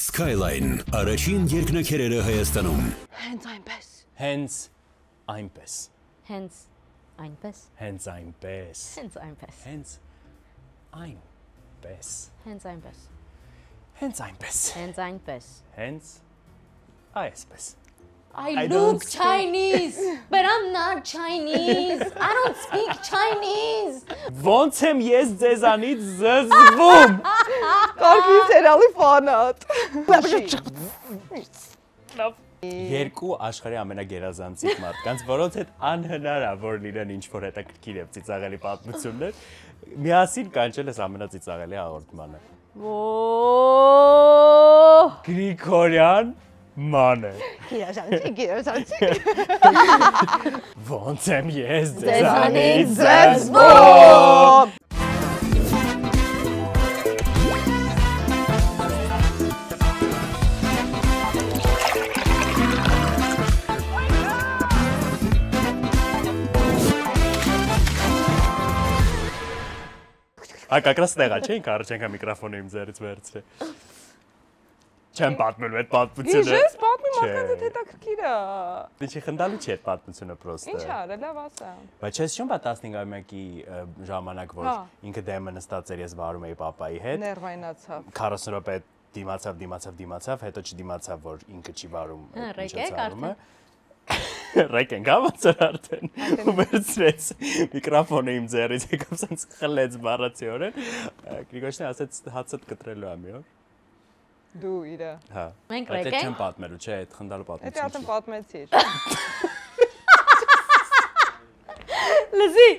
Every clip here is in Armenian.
Skyline առաջին երկնաքերերը Հայաստանում։ Հենց այնպես։ Հենց այնպես։ Հենց այնպես։ Հենց այնպես։ Հենց այնպես։ Հենց այնպես։ Հենց այնպես։ Հենց այնպես։ Հենց այնպես։ Հենց այսպես։ I look Chinese, but I'm not Chinese. I don't speak Chinese. Ոնց եմ ես ձեզանից զզվում։ Կարգի սերիալի ֆանատ։ Երկու աշխարհի ամենագերազանցիկ մարդկանց, որոնց հետ անհնար է որ լինեն ինչ-որ հետաքրքիր եւ ծիծաղելի պատմություններ, միասին կանչել ես ամենածիծաղելի հաղորդմանը։ Գրիգորյան Մանե։ Գիրաժանցիկ։ Ոնց եմ ես ձեզանից զզվում։ Как раз տեղա չէ, ինք առաջ ենքա միկրոֆոնը իմ ձեռից վերցրե։ Չեմ պատմելու այդ պատմությունը։ Գիշես պատմի մարդկանց հետ հետաքրքիր է։ Ինչի խնդալու չի այդ պատմությունը պրոստը։ Ինչ արա, լավ ասա։ Բայց չես շուն բա 15-ամյակի ժամանակ որ ինքը դեմը նստած էր ես վարում էի papayi հետ։ Ներվայնացավ։ 40 րոպե դիմացավ, հետո չդիմացավ որ ինքը չի վարում այդ ինչը։ Ռեկ ենք ավացար արդեն ու վերցրեց միկրոֆոնը իմ ձեռից եկավ սենց խլեց բառացիորեն Գրիգորյանը ասեց հացդ կտրելու ամի օր Դու իրա հա Մենք այդ ռեկ ենք չեմ պատմելու չէ այդ խնդալու Դա պատմություն արդեն պատմեցիր Լսի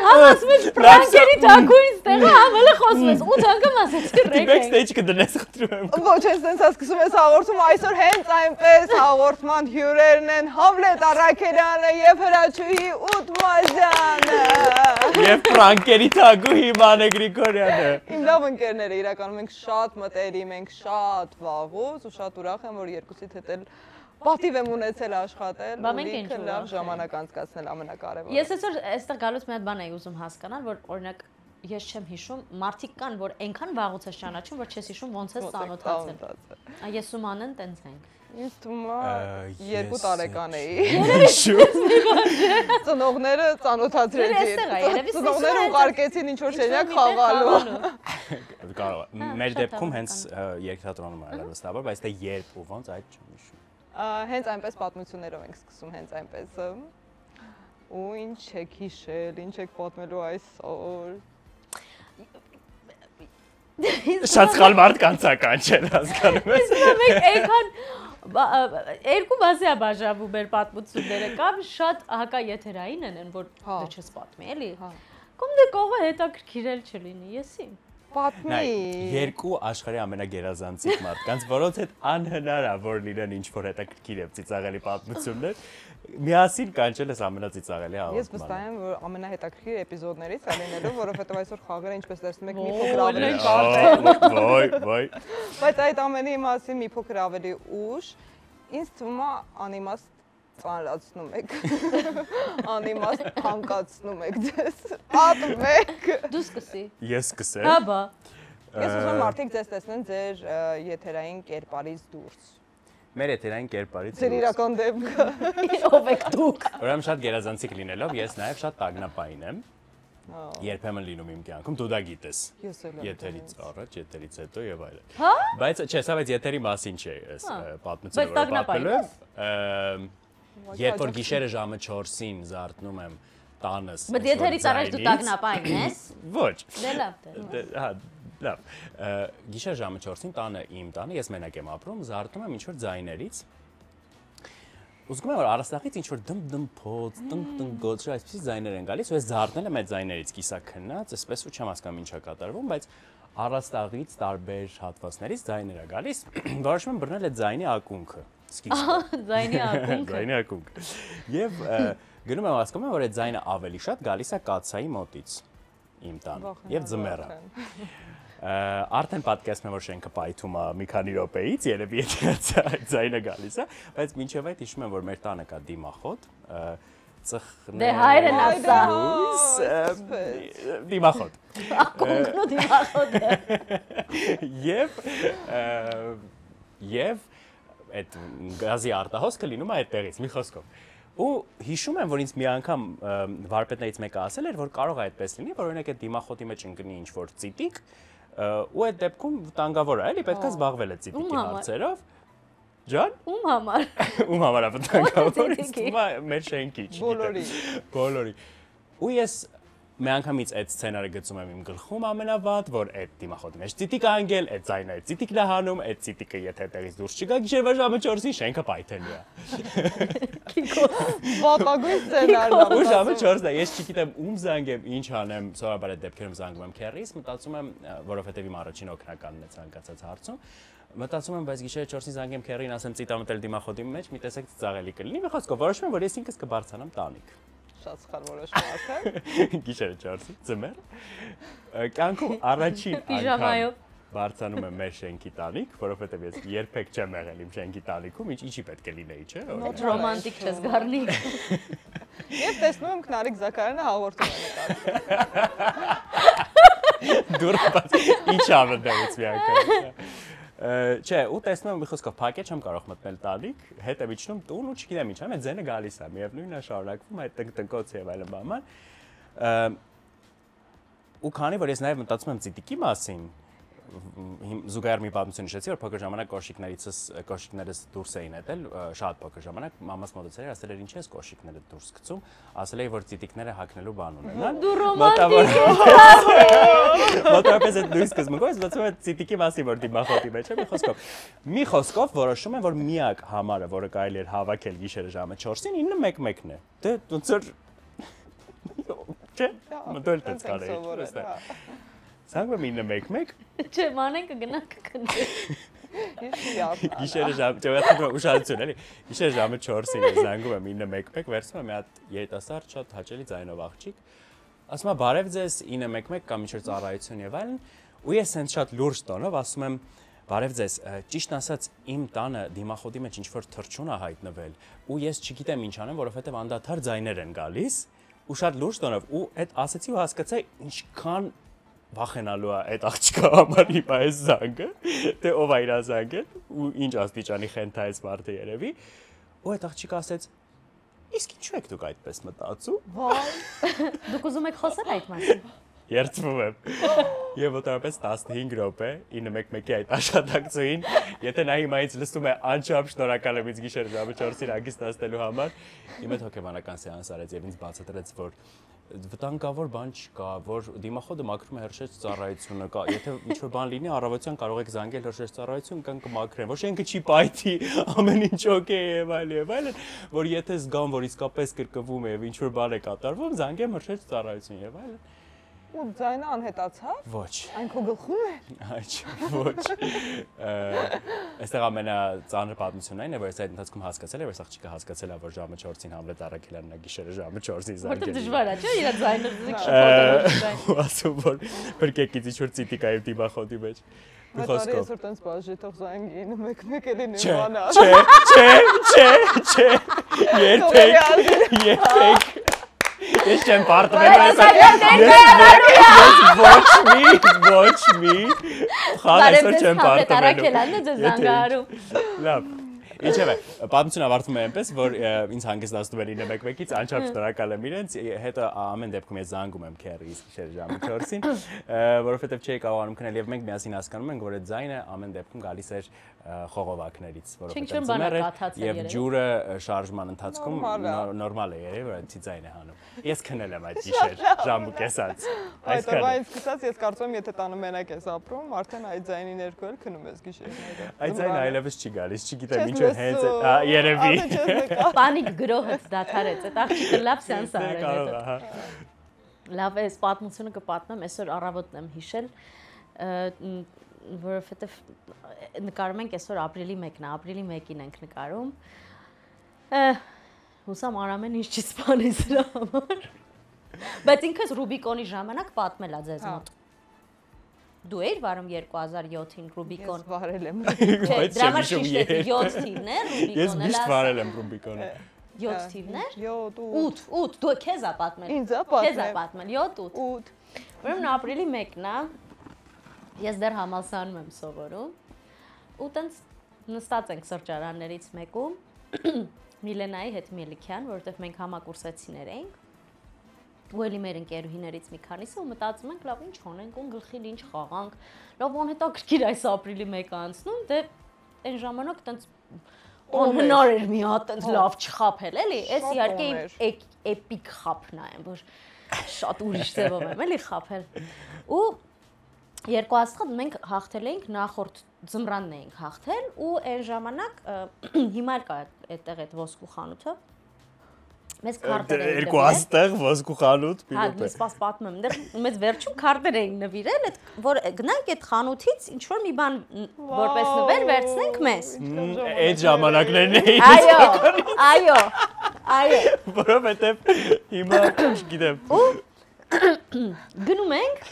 Ասում ես պրանկերի թակույն ստեղը համելը խոսում ես 8 անգամ ասեցի ռեկ ենք Backstage կդնես խտրում եմ Ոչ ես տենց սկսում ես հաղորդում այսօր հենց այնպես հաղորդման հյուրերն են Հավլետ Արաքելյանը եւ Հրաչուհի Ուտմազյանը Եվ պրանկերի թագուհի Մանե Գրիգորյանը Իմ լավ ընկերները իրականում ենք շատ մտերիմ ենք շատ վաղուց ու շատ ուրախ եմ որ երկուսիդ հետ էլ Պատիվ եմ ունեցել աշխատել ու լիքը լավ ժամանակ անցկացնել ամենակարևորը Ես այսօր այստեղ գալուց մի հատ բան էի ուզում հասկանալ որ օրինակ ես չեմ հիշում մարդիկ կան որ այնքան վաղուց ես ճանաչում որ չես հիշում ոնց ես ծանոթացել Ես ու Մանեն տենց ենք Ինձ թվում է 2 տարեկան էի Ծնողները ծանոթացրեցին Ծնողները ուղարկեցին ինչ որ շենյակ խաղալու Մեր դեպքում հենց երկրատրոնում է լավստաբար բայց դա երբ ու ոնց այդ չեմ հիշում Հենց այնպես պատմություններով ենք սկսում, հենց այնպես ու ինչ եք հիշել, ինչ եք պատմելու այսօր Շատ սխալ մարդկանց է կանչել, հասկանում ես Մենք այնքան երկու բազի է բաժանվում մեր պատմությունները կամ շատ հակաեթերային են որ դու չես պատմի, էլի Կամ դե կողը հետաքրքիրել չլինի, եսի Պատմի Երկու աշխարհի ամենագերազանցիկ մարդկանց, որոնց հետ անհնար է որ լինեն ինչ-որ հետաքրքիր եւ ծիծաղելի պատմություններ, միասին կանչել ես ամենածիծաղելի հաղորդմանը։ Ես վստահ եմ, որ ամենահետաքրքիր էպիզոդներից է լինելու, որովհետեւ այսօր խաղերը ինչպես տեսնում եք մի փոքր ավելի Ոյ Բայց այդ ամենի մասին մի փոքր ավելի ուշ, ինձ թվում է անիմաստ ծանրացնում եք, անիմաստ թանկացնում եք ձեզ, պատմեք Դու սկսի Ես սկսեմ Հա բա Ես ուզում եմ մարդիկ ձեզ տեսնեն ձեր եթերային կերպարից դուրս Մեր եթերային կերպարից Ձեր իրական դեպքը Ով եք դուք Ուրեմն շատ գերազանցիկ լինելով ես նաև շատ տագնապային եմ Երբեմն լինում իմ կյանքում, դու դա գիտես Եթերից առաջ, եթերից հետո եւ այլն Բայց չէ, սա բայց եթերի մասին չէ այս պատմությունը որ պատմելու եմ Երբ որ գիշերը ժամը 4-ին զարթնում եմ տանս Բայց եթերից առաջ դու տագնապային ես Ոչ Դե լավ Հա, լավ Գիշերը ժամը 4-ին տանը իմ տանը, ես մենակ եմ ապրում, զարթնում եմ ինչ-որ ձայներից Ուզգում եմ որ առաստաղից ինչ-որ դմ-դմփոց, տնկ-տնկոց, այսպիսի ձայներ են գալիս ու ես զարթնել եմ այդ ձայներից կիսաքննած, այսպես ու չեմ հասկանում ինչա կատարվում, բայց առաստաղից տարբեր հատվածներից ձայներ է գալիս, որոշում եմ բռնել այդ ձայնի ակունքը, սկիզբը։ Ձայնի ակունքը։ Ձայնի ակունքը։ Եվ գնում եմ հասկանում եմ որ այդ ձայնը ավելի շատ գալիս է կացայի մոտից իմ տան եւ ձմեռը։ Արդեն պատկերացնում եմ որ շենքը պայթում է մի քանի րոպեից, երևի եթե այդ ձայնը գալիս է, բայց մինչև այդ հիշում եմ որ մեր տանը կա դիմախոտ, Դե հայրն ասա։ Դիմախոտ։ Ակունքնու դիմախոտ։ Եվ այդ գազի արտահոսքը լինում է այդտեղից, մի խոսքով։ Ու հիշում եմ, որ ինձ մի անգամ վարպետներից մեկը ասել էր, որ կարող է այդպես լինի, որ օրինակ այդ դիմախոտի մեջ ընկնի ինչ-որ ծիտիկ, ու այդ դեպքում վտանգավոր է, էլի պետք է զբաղվել այդ ծիտիկի հարցերով։ Ջան։ Ում համար։ Ում համար է վտանգավոր, մեր շենքի, Բոլորի։ Բոլորի։ Ու ես մի անգամից այդ սցենարը գծում եմ իմ գլխում ամենավատ, որ այդ դիմախոտի մեջ ծիտիկ անգել, այդ ձայնը ծիտիկն է հանում, այդ ծիտիկը եթե տեղից դուրս չգա, գիշերվա ժամը 4-ին շենքը պայթելու է։ Վատագույն սցենարն է։ Ու ժամը 4-ն է, ես չգիտեմ ում զանգեմ, ինչ անեմ, սովորաբար այդ դեպքերում զանգում եմ քեռիս, մտածում եմ, որովհետև իմ առաջին օգնականն է ցանկացած հարցում, մտածում եմ, բայց գիշերը 4-ին զանգեմ քեռին, ասեմ ծիտամտել դիմախոտի մեջ, մի տեսակ ծաղելի կլինի, մի խոսքով որոշում եմ, որ ես ինքս կբարձրանամ տանիք։ Շատ սխալ որոշում արդեն։ Գիշերը 4-ին ձմեռ։ Կյանքում առաջին անգամ բարձրանում եմ մեր շենքի տանիք, որովհետև ես երբեք չեմ եղել իմ շենքի տանիքում, ինչի պետք է լինեի, չէ՞։ Ոչ ռոմանտիկ չես գարնի։ Եվ տեսնում եմ Քնարիկ Զաքարյանը հաղորդում է նկարում։ Դուրս ինչ ավդերից մի անգամ։ Չէ, ու տեսնում եմ մի խոսքով փակե չեմ կարող մտնել տանիք, հետ եմ իջնում տուն ու չգիտեմ ինչ եմ, այդ ձենը գալիս է, միևնույնն է շարունակվում այդ տնկոց եւ այլն բաման։ Ու քանի որ ես նաեւ մտածում եմ ծիտիկի մասին, զուգահեռ մի պատմություն հիշեցի, որ փոքր ժամանակ կոշիկներս դուրս էին ետել, շատ փոքր ժամանակ, մամաս մոտեցել էր, ասել էր ինչ ես կոշիկները դուրս գցում, ասել էր որ ծիտիկները հագնելու բան ունեն։ Դու ռոմանտիկ ես։ Մոտավորապես այդ նույն սկզբունքով ես մտածում եմ ծիտիկի մասին, որ դիմախոտի մեջ է, մի խոսքով որոշում եմ, որ միակ համարը, որը կարելի էր հավաքել գիշերը ժամը 4-ին 9:11-ն է։ Դե ոնց որ չէ, մտել դες կարելի։ Սանգում եմ 9:11։ Չէ, մանեն կգնանք կգնանք։ Գիշերը ժամը, ճոգացում ուշադրություն, էլի։ Գիշերը ժամը 4-ին ես զանգում եմ 9:11, վերցնում եմ մի հատ երիտասարդ շատ հաճելի ձայնով աղջիկ։ Ասում եմ բարև ձեզ 9:11 կամ ինչ-որ ծառայություն եւ այլն, ու ես հենց շատ լուրջ տոնով ասում եմ բարև ձեզ, ճիշտ ասած իմ տանը դիմախոտի մեջ ինչ-որ թռչուն է հայտնվել, ու ես չգիտեմ ինչ անեմ, որովհետեւ անդադար ձայներ են գալիս, ու շատ լուրջ տոնով, ու այդ ասեցի ու հասկացա ինչքան վախենալու է այդ աղջկա համար իմ այս զանգը, թե ով է իր զանգել ու ինչ աստիճանի խենթայից մարդը երևի, ու այդ աղջիկը ասեց իսկ ինչու եք դուք այդպես մտածում։ Դուք ուզում եք խոսել այդ մասին։ Երդվում եմ։ Եվ մոտավորապես 15 րոպե 9:11-ի այդ աշխատակցուին, եթե նա հիմա ինձ լսում է անչափ շնորհակալ եմ ինձ գիշեր ժամը 4-ին հագստացնելու համար, իմ հետ հոգեբանական սեանս արեց եւ ինձ բացատրեց, որ վտանգավոր բան չկա, որ դիմախոտը մաքրում է հրշեջ ծառայությունը, եթե ինչ-որ բան լինի, առավոտյան կարող եք զանգել հրշեջ ծառայություն, կան կմաքրեն, որ շենքը չի պայթի, ամեն ինչ օքեյ է եւ այլն, որ եթե զգամ, որ իսկապես կրկվում է եւ ինչ-որ բան է կատարվում, զանգեմ հրշեջ ծառայություն եւ այլն։ Ու ձայնը անհետացավ։ Ոչ։ Այն քո գլխում է։ Այո, ոչ։ Այստեղ ամենածանր պատմությունն այն է, որ ես այդ ընթացքում հասկացել եմ, որ աղջիկը հասկացել է, որ ժամը 4-ին Համլետ Արաքելյանն է գիշերը ժամը 4-ին զանգել։ Որտե դժվար է, չէ՞, իր ձայնը շփոթել։ Ասում որ բրկեկից ինչ-որ ծիտիկ է դիմախոտի մեջ։ Մի խոսքով։ Ես որ տենց բաժի թող զանգի 9:11 էլի նմանա։ Չէ։ Երբեք։ Ես չեմ պարտվել այս ոչ մի խաղ չեմ պարտվել Արաքելյանն է ձեզ զանգահարում։ Լավ ինչևէ պատմությունը ավարտվում է այնպես որ ինձ հանգստացնում էր 9:11-ից անչափ շնորհակալ եմ իրենց հետո ամեն դեպքում ես զանգում եմ քեռիս գիշեր ժամը 4-ին որովհետև չէի կարողանում քնել եւ մենք միասին հասկանում ենք որ այդ ձայնը ամեն դեպքում գալիս էր խողովակներից որովհետև ձմեռ է եւ ջուրը շարժման ընթացքում նորմալ է երևի որ այնցի ձայն է հանում ես քնել եմ այդ գիշեր ժամուկեսած այսքան այդ սկսած ես կարծում եմ եթե տանը մենակ ես ապրում արդեն այդ ձայնի ներքո էլ քնում ես գիշերները այդ ձայնը այլևս չի գալիս չգիտեմ ինչ որ հենց երևի պանիկ գրոհը դադարեց այդ աղջիկը լավ սեանս արել լավ էս պատմությունը կպատնեմ այսօր առավոտն եմ հիշել որովհետև նկարում ենք այսօր ապրիլի 1-ն է, ապրիլի 1-ին ենք նկարում։ Հուսամ Արամեն ինչ չի սպանի սրա համար։ Բայց ինքս Ռուբիկոնի ժամանակ պատմել ա ձեզ մոտ։ Դու էիր վարում 2007-ին Ռուբիկոն։ Ես վարել եմ։ Չէ, դրա համար շիշ 7 թիվն է Ռուբիկոնը։ Ես միշտ վարել եմ Ռուբիկոնը։ 7 թիվն էր։ 7, 8, դու քեզ ա պատմել։ Ինձ ա Քեզ ա պատմել։ պատմել 7, 8։ Ուրեմն ապրիլի 1-ն է։ Ես դեռ համալսարանում եմ սովորում։ Ու տենց նստած ենք սրճարաններից մեկում Միլենայի հետ Մելիքյան, որովհետև մենք համակուրսեցիներ էինք։ Ու էլի մեր ընկերուհիներից մի քանիսը ու մտածում ենք, լավ ինչ անենք, ուն գլխին ինչ խաղանք։ Լավ հետաքրքիր այս ապրիլի 1-ը անցնում, դե այն ժամանակ տենց անհնար էր մի հատ տենց լավ չխափել, էլի։ Էս իհարկե էպիկ խափն է, որ շատ ուրիշ ձևով եմ էլի խափել։ Ու երկու աստղը մենք հաղթել էինք նախորդ ձմռանն էինք հաղթել ու այն ժամանակ հիմա էլ կա այդտեղ այդ ոսկու խանութը մեզ քարտեր էին երկու աստղ ոսկու խանութ հա սպաս պատմեմ դեռ մեզ վերջում քարտեր էին նվիրել այդ որ գնանք այդ խանութից ինչ որ մի բան որպես նվեր վերցնենք մեզ այդ ժամանակներն էին այո որովհետև հիմա չգիտեմ ու գնում ենք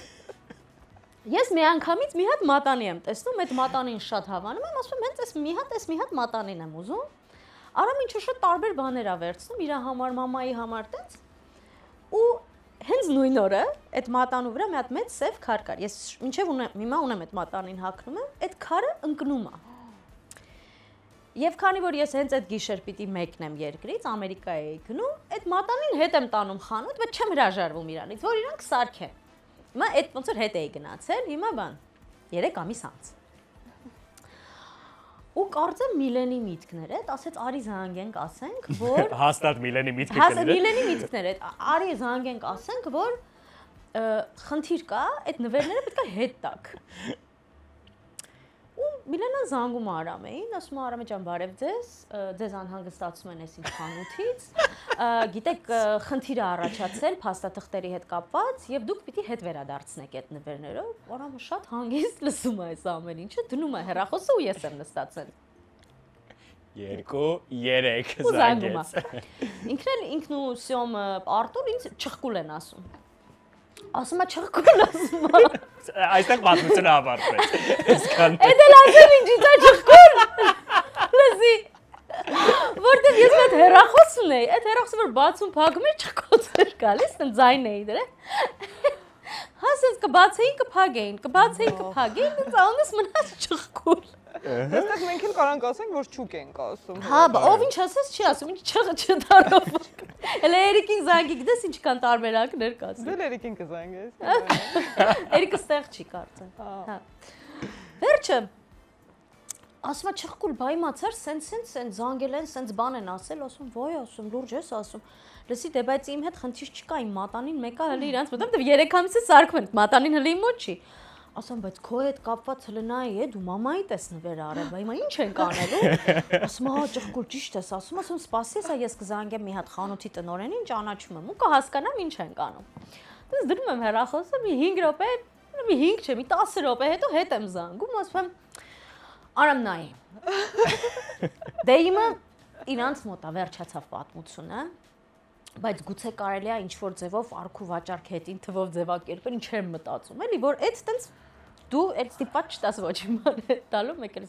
Ես մի անգամից մի հատ մատանի եմ տեսնում, այդ մատանին շատ հավանում եմ, ասում եմ, հենց մի հատ մատանին եմ ուզում։ Արամ ինչ-որ շատ տարբեր բաներ ա վերցնում, իր համար, մամայի համար տենց։ Ու հենց նույն օրը այդ մատանու վրա մի հատ մեծ սև քար կար։ Ես մինչև հիմա ունեմ այդ մատանին հագնում եմ, այդ քարը ընկնում է։ Եվ քանի որ ես հենց այդ գիշեր պիտի մեկնեմ երկրից, Ամերիկայի էի գնում, այդ մատանին հետ եմ տանում խանութ, բայց չեմ հրաժարվում իրանից, որ իրանք սարքեն։ Հիմա այդ ոնց որ հետ էի գնացել, հիմա բան 3 ամիս անց։ Ու կարծեմ Միլենի միտքներ այդ, ասեց արի զանգենք ասենք, որ հաստատ Միլենի միտքը կլինի։ Հաստատ Միլենի միտքներ այդ, արի զանգենք ասենք, որ խնդիր կա, այդ նվերները պետք է հետ տակ։ Ու Միլենան զանգում է Արամեին, ասում է Արամե ջան, բարև ձեզ անհանգստացում են այս խանութից։ Գիտեք, խնդիրը առաջացել փաստաթղթերի հետ կապված եւ դուք պիտի հետ վերադարձնեք այդ նվերները։ Արամը շատ հանգիստ լսում է այս ամեն ինչը, դնում է հեռախոսը ու ես եմ նստածել։ 2, 3 զանգեց։ Ինքն ու Սյոմ Արտուր ինձ չխկուլ են ասում։ Ասում է չխկուլ ասում է։ Այստեղ պատմությունը ավարտվեց։ Այսքան։ Էդ էլ ասեմ ինչի՞ դա չխկուլ։ Լսի։ Որտեւ ես այդ հեռախոս ունեի, այդ հեռախոսը որ բացում փակում էր չխկոց էր գալիս, տեն ձայն էի դրել։ Հասած կբացեին կփագեին, ինձ անես մնաց չխկուլ։ Այստեղ մենք էլ կարանք ասենք, որ չուկ ենք ասում։ Հա, ով ինչ ասես չի ասում, ինչ չդարով։ Elə Էրիկին զանգի գիտես ինչքան տարբերակներ կա։ Դե Էրիկին կզանգես։ Էրիկը ստեղ չի կարծեմ։ Հա։ Վերջը ասում է չխկուլ բայմացար, սենց զանգել են, սենց բան են ասել, ասում ոյ, ասում լուրջ ես ասում։ Լսի, դե բայց իմ հետ խնդիր չկա, իմ մատանին մեկը հələ իրանց մոտ, դե 3 ամիսից սարքում են, մատանին հələ իմ մոտ չի։ Ասում բայց քո հետ կապված հլնայի է, դու մամայի տեսնվեր արել, բա հիմա ինչ ենք անելու։ Ասում հա ճխկուլ ճիշտ ես, ասում սպասի, հեսա ես կզանգեմ մի հատ խանութի տնօրենին, ճանաչում եմ ու կհասկանամ ինչ ենք անում։ Դες դնում եմ հեռախոսը մի 5 րոպե, մի 5 չէ, մի 10 րոպե հետո հետ եմ զանգում, ասում եմ Արամ նայի։ Դե հիմա իրանց մոտ է վերջացավ պատմությունը, բայց գուցե կարելի է ինչ-որ ձևով արքու վաճառք հետին թվով ձևակերպել, ինչ եմ մտածում, էլի, որ այդ տենց դու այդ ստիպած չտաս ոչ մի բան տալու մեկ էլ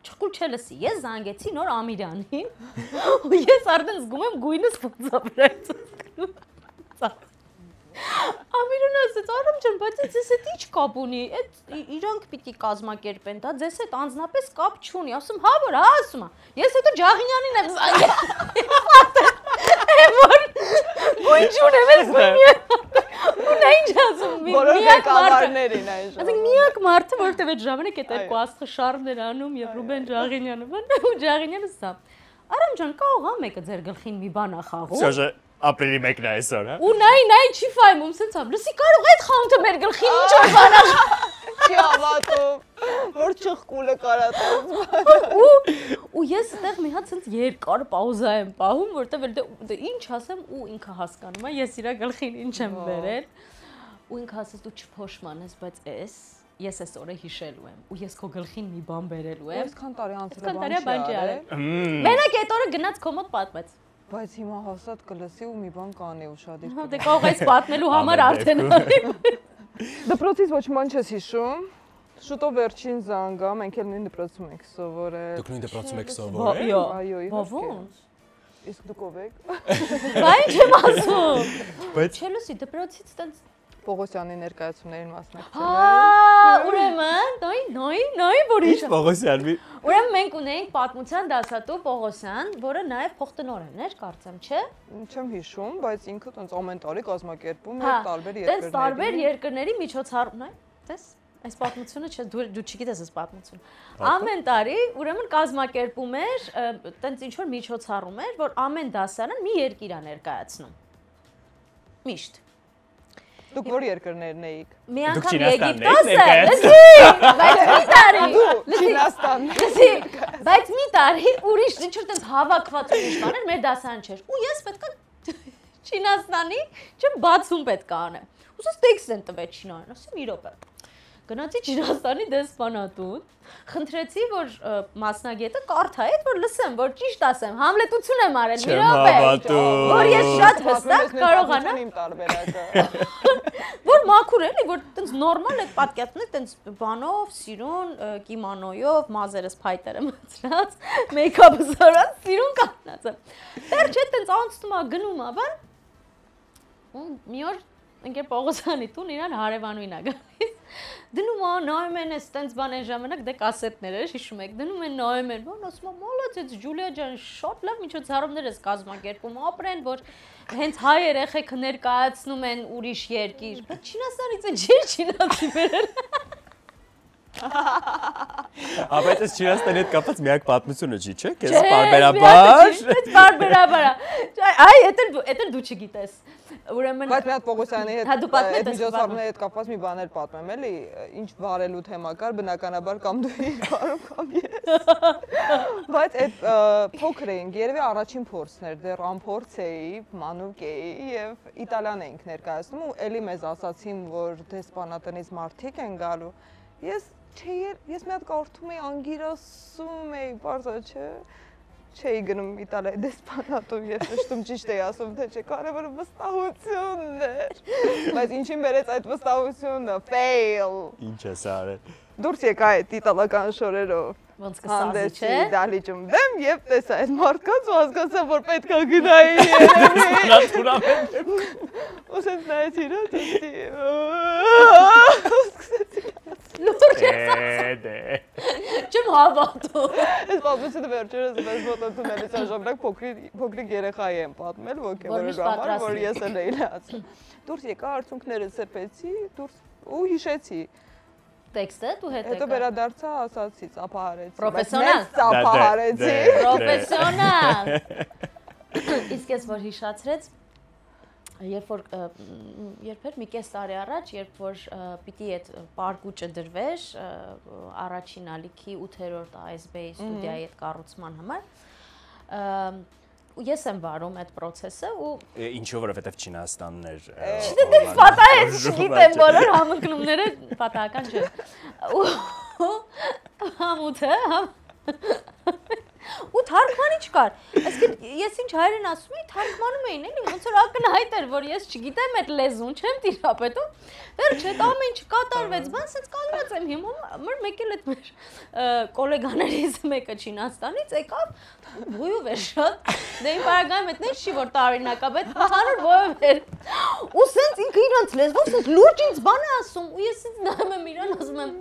չխկուլ չլսի, ես զանգեցի նոր Ամիրանին, ու ես արդեն զգում եմ գույնս ոնց է Ամիրան ասեց, Արամ ջան, բայց ձեզ հետ ի՞նչ կապ ունի, այդ իրանք պիտի կազմակերպեն, դա ձեզ հետ անձնապես կապ չունի, ասում, հա որ, հա ասում է, ես հետո Ջաղինյանին եմ զանգել, որ գույն չունեմ, ես գույնի ու նա ինչ ասում, միակ մարդը, միակ մարդը, որովհետև այդ ժամանակ այդ երկու աստղը շարմներ անում և Ռուբեն Ջաղինյանը, ու Ջաղինյանը սա, Արամ ջան, կարող է մեկը ձեր գլխին մի բան է խաղում, ապրիլի 1-ն է այսօր, հա։ Ու նայ չի ֆայմում, սենց ամ, լսի կարող այդ խանութը մեր գլխին ինչ որ բան է։ Չի հավատում, որ չխկուլը կարա տես։ Ու ես այդտեղ մի հատ սենց երկար պաուզա եմ պահում, որտեվ դե ինչ ասեմ ու ինքը հասկանում է, ես իր գլխին ինչ եմ բերել։ Ու ինքը ասես դու չփոշմանես, բայց ես այս օրը հիշելու եմ ու ես քո գլխին մի բան բերելու եմ։ Այսքան տարի անցել բան չի արել։ Մենակ այդ օրը գնաց քո մոտ պատմեց։ Բայց հիմա հաստատ կլսի ու մի բան կանի ուշադիր։ Դե կարող ես պատմելու համար արդեն արի։ Դպրոցից ոչ ման չես հիշում։ Շուտով վերջին զանգա, մենք էլ նույն դպրոցում ենք սովորել։ Դուք նույն դպրոցում եք սովորել։ Այո, ոնց։ Իսկ դուք ով եք։ Բա ինչ եմ ասում։ Բայց Չելսի դպրոցից տենց Պողոսյանի ներկայացումներին մասնակցել Հա, ուրեմն, նոյ, որ ինչ Պողոսյանի։ Ուրեմն մենք ունեինք պատմության դասատու Պողոսյան, որը նաև փոխտնօրեն էր, կարծեմ, չէ։ Չեմ հիշում, բայց ինքը տենց ամեն տարի կազմակերպում Հա, էր տարբեր տենց երկրների։ տարբեր երկրների միջոցառումն է, տես։ Այս պատմությունը չէ, դու չգիտես այս պատմությունը։ Ամեն տարի, ուրեմն կազմակերպում էր, տենց ինչ որ միջոցառում էր, որ ամեն դասարան մի երկիր է ներկայացնում։ Միշտ։ Դուք որ երկրներն էիք։ Մի Դուք անգամ Չինաստանն Եգիպտոս է, բայց մի տարի, ուրիշ ինչ որ տենց հավաքված ուրիշ բաներ մեր դասարան չէր։ Ու ես պետքա Չինաստանի չեմ բացում պետք է անեմ։ Ուսս տեքստ են տվել չինարեն, ասեմ մի րոպե։ Գնացի Չինաստանի դեսպանատուն, խնդրեցի, որ մասնագետը կարդայեց, որ լսեմ, որ ճիշտ ասեմ, համլետություն եմ արել, մի րոպե, որ ես շատ հստակ կարողանամ իմ տարբերակը։ Որ մաքուր էլի, որ տենց նորմալ է պատկերացնել, տենց բանով, սիրուն, կիմանոյով, մազերս փայտերը մացրած, մեյքափը սարած, սիրուն կանգնած եմ։ Դեռ չէ, տենց անցնում է, գնում է, բան։ Ու մի օր ընկեր Պողոսյանի տուն իրան հարևանուին է գալիս։ Դնում է, նայում են էս տենց բան այն ժամանակ դե կասետներ էր, հիշում եք, դնում են նայում են, բան ասում եմ, մոլոդեց Ջուլիա ջան, շատ լավ միջոցառումներ ես կազմակերպում, ապրեն, որ հենց հայ երեխեք ներկայացնում են ուրիշ երկիր, բայց Չինաստանից է ջեր չինացի բերել։ Բայց այս Չինաստանի հետ կապված միակ պատմությունը չի, չէ՞, քեզ բարբերաբար։ Այդ բարբերաբար։ Այ, էդ դու չգիտես։ Ուրեմն Բայց մի հատ Պողոսյանի հետ Հա, դու պատմել ես, միջոցառումների հետ կապված մի բաներ պատմեմ, էլի, ինչ վարելու թեմա կար, բնականաբար կամ դու էիր վարում կամ ես։ Բայց այդ փոքր էինք, երևի առաջին փորձն էր, դեռ անփորձ էի, մանուկ էի եւ Իտալիան էինք ներկայացնում ու էլի մեզ ասացին, որ դեսպանատնից մարդիկ են գալու։ Ես մի հատ կարդում էի, անգիրասում էի, բարձա չէ։ Չէի գնում Իտալիայի դեսպանատու եւ ճշտում ճիշտ էի ասում թե չէ կարևորը վստահությունն էր բայց ինչին բերեց այդ վստահությունը fail Ինչ ես արել դուրս եկա այդ իտալական շորերով ոնց կսազի չէ դահլիճում դեմ եւ տեսա այդ մարդկանց ու հասկացա որ պետք է գնայի երևի Նատուրալmente ու սենց նայեցի իրար տեսի Դե Չեմ հավատում։ Այս պատմությունը վերջերս մեզ մոտեցումելիս ժամանակ փոքրիկ երեխայի եմ պատմել ոգևորելու համար, որ ես էլ էի լացում։ Դուրս եկա արցունքները սրբեցի, դուրս ու հիշեցի։ Տեքստը դու հետ եկա։ Հետո վերադարձա, ասացի, ծափահարեցի։ Պրոֆեսիոնալ։ Ծափահարեցի։ Պրոֆեսիոնալ։ Իսկ ես որ հիշացրեց երբ էր մի կես տարի առաջ, երբ որ պիտի այդ պարկուճը դրվեր առաջին ալիքի 8-րդ ASB ստուդիայի այդ կառուցման համար, ես եմ վարում այդ process-ը ու ինչու որովհետև Չինաստանն էր Չգիտեմ, պատահեց, չգիտեմ, բոլոր համընկնումները պատահական չեն։ Ու համութը ու թարգմանի չկար։ Այսինքն ես ինչ հայերեն ասում էի, թարգմանում էին, էլի ոնց որ ակնհայտ էր, որ ես չգիտեմ այդ լեզուն, չեմ տիրապետում։ Դեռ չէ, ամեն ինչ կատարվեց, բան ասած կալված եմ հիմա, մեկ էլ այդ մեր գոլեգաներից մեկը Չինաստանից եկավ, ոյով էր շատ։ Դե իմ բարագայում այդ նենց չի որ տարօրինակ է, բայց հանր ոյով էր։ Ու սենց ինքը իրանց լեզվով սենց լուրջ ինձ բան է ասում, ու ես ինձ նայում եմ իրան ասում եմ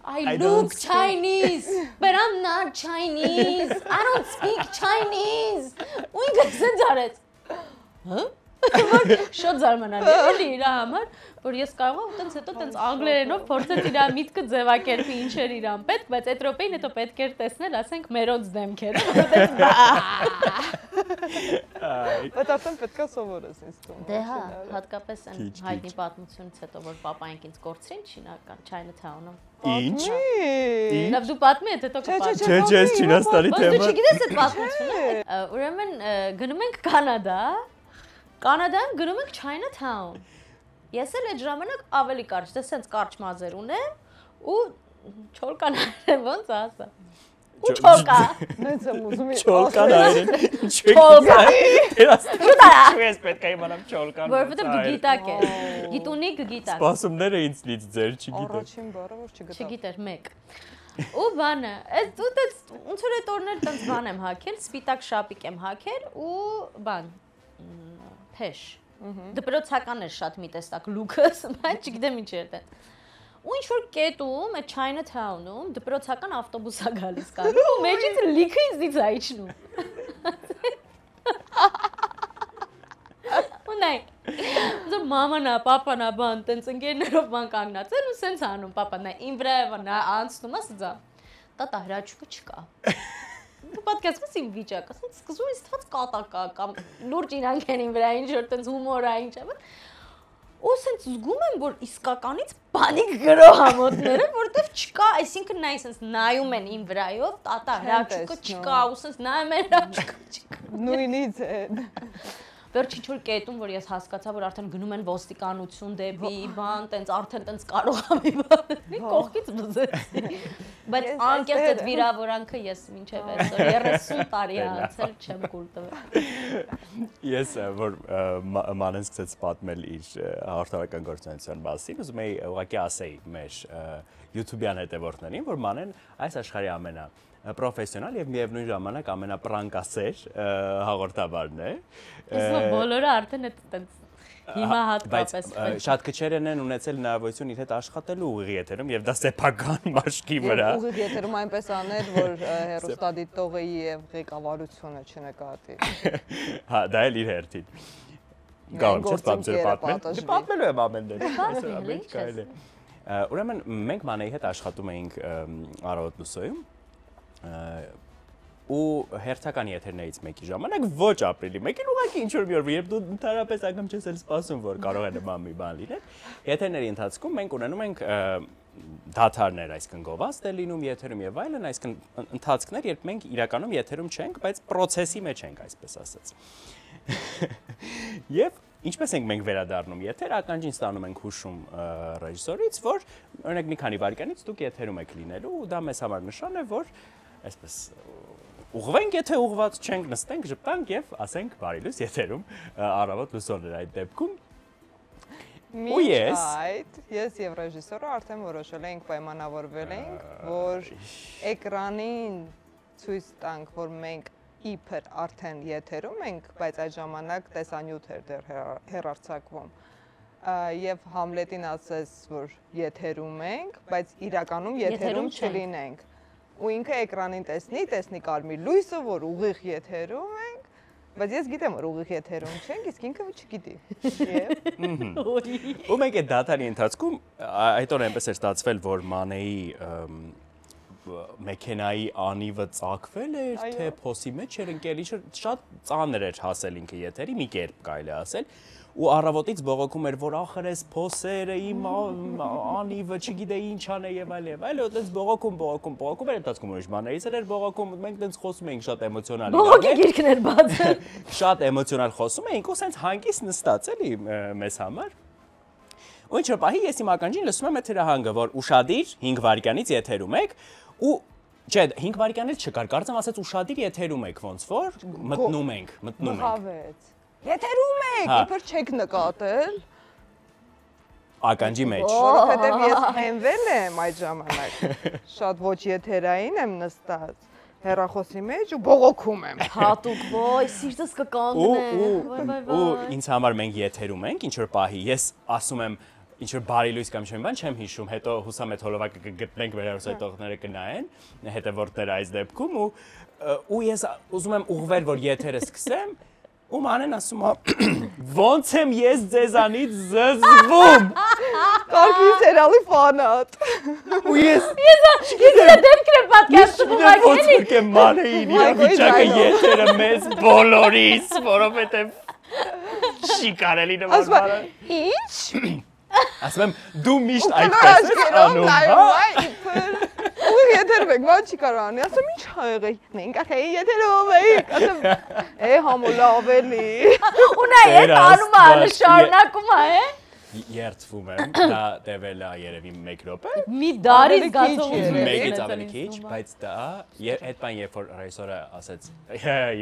I look Chinese, but I'm not Chinese. I don't speak Chinese. Ու ինքը սենց արեց։ Հա? Շատ զարմանալի էլի իր համար, որ ես կարող եմ տենց հետո տենց անգլերենով փորձել իր միտքը ձևակերպի ինչ էր իրան պետք, բայց այդ րոպեին հետո պետք էր տեսնել, ասենք մերոնց դեմքերը, որտեղ Բայց արդեն պետք է սովորես ինձ թվում։ Դե հա, հատկապես այն հայտնի պատմությունից հետո, որ պապայինք ինձ կորցրին Չինական Chinatown-ում։ Ինչ։ Լավ դու պատմի հետո կպատմի։ Չէ, Չինաստանի Դու թեման։ չգիտես այդ պատմությունը։ Ուրեմն գնում ենք Կանադա։ Կանադայում գնում ենք Chinatown։ Ես էլ այդ ժամանակ ավելի կարճ, դե սենց կարճ մազեր ունեմ ու չորկանայր ոնց ասա։ Ու չորկա։ Նենց եմ ուզում Չոլկան այրեն։ Չոլկա։ Ինչու ես պետք է իմանամ չոլկան։ Որովհետև դու գիտակ ես։ Գիտունիկ գիտակ։ Սպասումները ինձնից ձեր չգիտեմ։ Առաջին բառը որ չգտա։ Չգիտեր 1։ Ու բանը, ոնց որ այդ օրներ տենց բան եմ հագել, սպիտակ շապիկ եմ հագել ու բան, փեշ։ Դպրոցական էր շատ մի տեսակ լուքս, բայց չգիտեմ ինչ էր դա։ Ու ինչ որ կետում, այդ Chinatown-ում դպրոցական ավտոբուս է գալիս կար։ Ու մեջից լիքը ինձնից է իջնում։ Ու նայ։ Ո՞ւր մաման է, պապան է, բան, տենց ընկերներով բան կանգնած են ու սենց անում, պապան է, իմ վրա է նա անցնում է սա։ Տատա հրաչուկը չկա։ Դու պատկերացնում ես իմ վիճակը, սենց սկսում ես թված կատակա կամ լուրջ իրանք են իմ վրա, ինչ որ տենց հումոր է, ինչ է։ Ու սենց զգում եմ, որ իսկականից պանիկ գրո համոթները, որտեվ չկա, այսինքն նայ սենց նայում են իմ վրայով, տատա հրաչուկը չկա, ու սենց նայում են հրաչուկը չկա։ Նույնից է։ Վերջին ինչ-որ կետում, որ ես հասկացա, որ արդեն գնում են ոստիկանություն դեպի բան, տենց արդեն տենց կարող եմ մի բան, կողքից բզեցի։ Բայց անկեղծ այդ վիրավորանքը ես մինչև այսօր 30 տարի անցել չեմ կուլ տվել։ Ես որ մանեն սկսեց պատմել իր հաղորդավարական գործունեության մասին, ուզում էի ուղղակի ասեի մեր YouTube-յան հետևորդներին, որ մանեն այս աշխարհի պրոֆեսիոնալ եւ միևնույն ժամանակ ամենապրանկասեր հաղորդավարն է։ Իսկ բոլորը արդեն այդտենց հիմա հատկապես շատ քչերն են ունեցել հնարավորություն իր հետ աշխատելու ուղիղ եթերում եւ դա սեփական մաշկի վրա։ Ուղիղ եթերում այնպես աներ, որ հեռուստադիտողի եւ ղեկավարությունը չնկատի։ Հա, դա էլ իր հերթին։ Գամ չէ՞ պատմել։ Պատմելու եմ ամեն դեպք։ Այսօր ամեն ինչ կարելի է։ Ուրեմն մենք մանեի հետ աշխատում էինք Արարոտ լուսոյում ու հերթական եթերներից մեկի ժամանակ ոչ ապրիլի մեկին ուղղակի ինչ որ մի օր երբ դու ընդհանրապես անգամ չես էլ սպասում որ կարող է նման մի բան լինել եթերների ընթացքում մենք ունենում ենք դաթարներ այսինքն գովաստ է լինում եթերում եւ այլն այսինքն ընթացքներ երբ մենք իրականում եթերում չենք բայց process-ի մեջ ենք այսպես ասած եւ ինչպես ենք մենք վերադառնում եթեր ականջին ստանում ենք հուշում ռեժիսորից որ օրինակ մի քանի վայրկյանից դուք եթերում եք լինելու ու դա մեզ համար նշան է որ այսպես ուղղվենք եթե ուղղված չենք նստենք ժպտանք եւ ասենք բարի լույս եթերում առավոտ լուսոներ այդ դեպքում ու ես եւ ռեժիսորը արդեն որոշել ենք պայմանավորվել ենք որ էկրանին ցույց տանք որ մենք իբր արդեն եթերում ենք, բայց այդ ժամանակ տեսանյութ էր դեռ հեռարձակվում։ Եվ Համլետին ասես, որ եթերում ենք, բայց իրականում եթերում չլինենք։ Ու ինքը էկրանին տեսնի կարմիր լույսը, որ ուղիղ եթերում ենք, բայց ես գիտեմ, որ ուղիղ եթերում չենք, իսկ ինքը չգիտի։ Ու մենք այդ դաթարի ընթացքում այդ օրը այնպես էր ստացվել, որ Մանեի մեքենայի անիվը ծակվել էր, թե փոսի մեջ էր ընկել, շատ ծանր էր հասել ինքը եթերի, մի կերպ կարելի ասել, ու առավոտից բողոքում էր, որ ախր էս փոսերը, իմ անիվը, չգիտեի ինչ անե եւ այլ, այդպես բողոքում էր ընթացքում ուրիշ բաներից էր բողոքում, մենք տենց խոսում էինք շատ էմոցիոնալ։ Բողոքի գիրքն էր բացել։ Շատ էմոցիոնալ խոսում էինք, ու սենց հանգիստ նստած էլի մեզ համար։ Ու ինչ որ պահի ես իմ ականջին լսում եմ այդ հրահանգը, որ ուշադիր 5 վայրկյանից եթերում եք ու չէ 5 վայրկյանից չկար, կարծեմ ասած ուշադիր եթերում եք ոնց որ մտնում ենք։ Մխավեց։ Եթերում եք, իբր չեք նկատել։ Ականջի մեջ։ Որովհետև ես հենվել եմ այդ ժամանակ։ Շատ ոչ եթերային եմ նստած։ Հեռախոսի մեջ ու բողոքում եմ։ Հատուկ, ոյ, սիրտս կկանգնե։ Ու ինձ համար մենք եթերում ենք, ինչ որ պահի, ես ասում եմ ինչ որ բարի լույս կամ չեմ բան չեմ հիշում, հետո հուսամ այդ հոլովակը կգտնենք վերահսայտողները կնայեն, հետևորդները այս դեպքում ու ես ուզում եմ ուղղվել, որ եթերը սկսեմ, ու մանեն ասում է ոնց եմ ես ձեզանից զզվում։ Կարգի սերիալի ֆանատ։ Ու ես դեմքն եմ պատկերացնում, ոնց կեմ Մանեին իր վիճակը եթերը մեզ բոլորիս, որովհետև չի կարելի նման բանը։ Ինչ։ Ասում եմ դու միշտ այդպես ես անում, հա։ Ու եթերում եք, բան չի կարող անի, ասում ինչ ա եղել, մենք ախեի եթերում էինք, ասում համոլավ էլի։ Ու նա այդ անում է, շարունակում է, Երդվում եմ, դա տևել է երևի 1 րոպե։ Մի դարի զգացողություն է։ Մեգից ավելի քիչ, բայց դա այդ բան երբ որ ռեժիսորը ասեց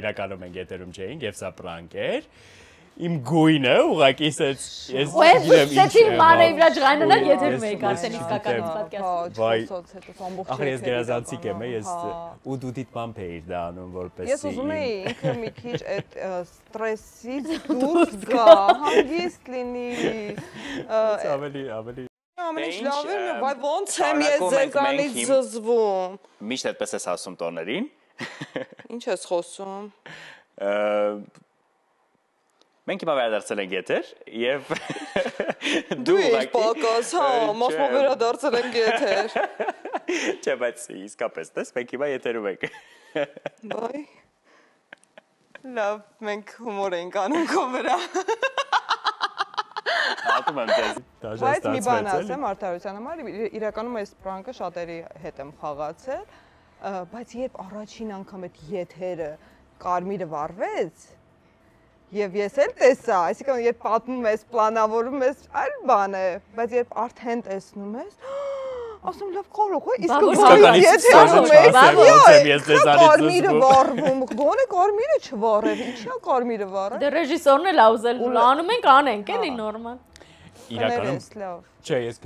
իրականում ենք եթերում չէինք եւ սա պրանկ էր։ իմ գույնը ուղղակի ես Սեցի մանեի վրա ջղայնանալ եթերում էի կարծել իսկական պատկաստ։ Ախր ես գերազանցիկ եմ, ես ու դու դիտմամբ էիր դա անում որպեսզի Ես ուզում էի ինքը մի քիչ այդ ստրեսից դուրս գա, հանգիստ լինի։ Ավելի Ամեն ինչ լավ է, բայց ոնց եմ ես ձեզանից զզվում։ Միշտ այդպես ես ասում տոներին։ Ինչ ես խոսում։ Մենք հիմա վերադարձել ենք եթեր եւ դու ես պակաս, հա, մասնով վերադարձել ենք եթեր։ Չէ, բայց իսկապես դες մենք հիմա եթերում ենք։ Բայ։ Լավ, մենք հումոր ենք անում քո վրա։ Ատում եմ դες։ Բայց մի բան ասեմ արդարության համար, իրականում այս պրանկը շատերի հետ եմ խաղացել, բայց երբ առաջին անգամ այդ եթերը կարմիրը վառվեց, Եվ ես էլ տեսա, այսինքն երբ պատմում ես, պլանավորում ես, այլ բան է, բայց երբ արդեն տեսնում ես, ասում լավ կարող է, իսկ եթե կարմիրը վառվում, գոնե կարմիրը չվառեր, ինչի՞ է կարմիրը վառել։ Դե ռեժիսորն էլ աուզել անում ենք, անենք, էլի նորմալ։ Իրականում չէ, ես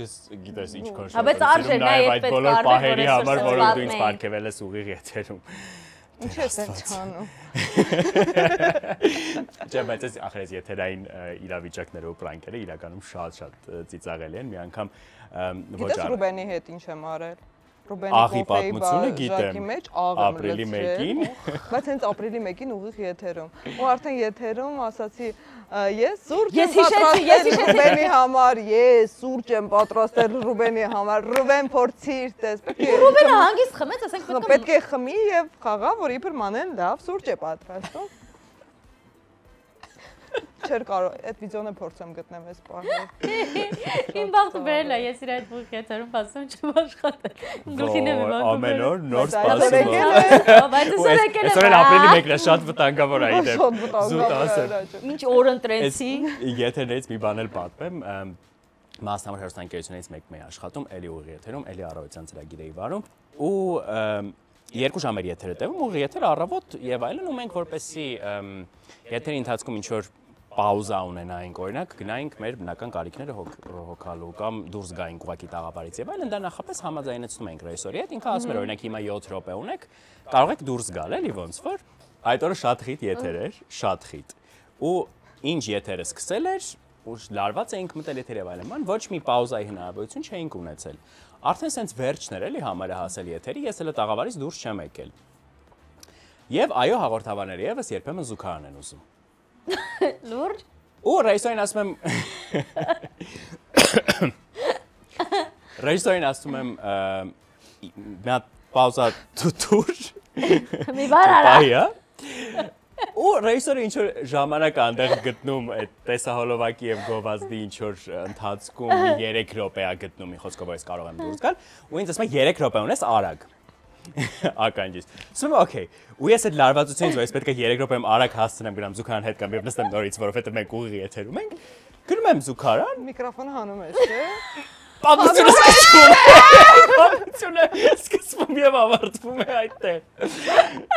գիտես ինչ քոշ։ Բայց արժե նա այդ բոլոր պահերի համար, որով դու ինձ պարգևել ես ուղիղ եթերում։ Ինչ ես ցանում։ Չէ, բայց այս ախր այս եթերային իրավիճակները ու պրանքերը իրականում շատ ծիծաղելի են, մի անգամ ոչ Գիտես Ռուբենի հետ ինչ եմ արել։ Ռուբենի աղի պատմությունը գիտեմ, ապրիլի 1-ին, բայց հենց ապրիլի 1-ին ուղիղ եթերում։ Ու արդեն եթերում ասացի, ես սուրճ եմ պատրաստել Ռուբենի համար, ես սուրճ եմ պատրաստել Ռուբենի համար, Ռուբեն փորձիր տես։ Ռուբենը հանգիստ խմեց, ասենք պետք է խմի եւ խաղա, որ իբր մանեն լավ սուրճ է պատրաստում։ Չէր կարող, այդ վիդեոն է փորձեմ գտնեմ այս պահը։ Իմ բախտը բերել է, ես իր այդ ուղիղ եթերում ասում չեմ աշխատել։ Գլխին եմ իմանում։ Ամեն օր նոր սպասում։ Բայց ես եկել եմ։ Այսօր էլ ապրիլի 1-ն է, շատ վտանգավոր է իդեպ։ Զուտ ասեմ։ Ինչ օր ընտրեցի։ Եթերից մի բան էլ պատմեմ, մասնավոր հեռուստաընկերությունից մեկն է աշխատում, էլի ուղիղ եթերում, էլի առավոտյան ծրագիր էի վարում ու 2 ժամ էր եթերը տևում, ուղիղ եթեր առավոտ եւ այլն ու մենք որպեսի եթերի ընթացքում ինչ որ պաուզա ունենայինք, օրինակ գնայինք մեր բնական կարիքները հոգալու կամ դուրս գայինք ուղակի տաղավարից եւ այլն, դա նախապես համաձայնեցնում ենք ռեժիսորի հետ, ինքը ասում էր օրինակ հիմա 7 րոպե ունեք, կարող եք դուրս գալ, էլի ոնց որ այդ օրը շատ խիտ եթեր էր, շատ խիտ։ Ու ինչ եթերը սկսել էր, ու լարված էինք մտել եթեր եւ այլն, ոչ մի պաուզայի հնարավորություն չէինք ունեցել։ Արդեն սենց վերջներ էլի համարը հասել եթերի, ես էլ տաղավարից դուրս չեմ եկել։ Եվ այո, հաղորդավարները եւս երբեմն զուգարան են ուզում։ Լուրջ։ Ու ռեժիսորին ասում եմ Ռեժիսորին ասում եմ մի հատ պաուզա դուր։ Մի բան արա։ Ու ռեժիսորը ինչ որ ժամանակ այնտեղ գտնում այդ տեսահոլովակի եւ գովազդի ինչ որ ընթացքում 3 րոպե է գտնում, մի խոսքով ես կարող եմ դուրս գալ, ու ինձ ասում է 3 րոպե ունես արագ։ Ականջից։ Ասում եմ, օքեյ։ Ու ես այդ լարվածությունից, որ ես պետք է 3 րոպեում արագ հասցնեմ գնամ զուգարան հետ կամ եւ նստեմ նորից, որովհետեւ մենք ուղիղ եթերում ենք։ Գնում եմ զուգարան, միկրոֆոնը հանում ես, չէ՞։ Պատմությունը սկսվում է։ Պատմությունը սկսվում եւ ավարտվում է այդտեղ։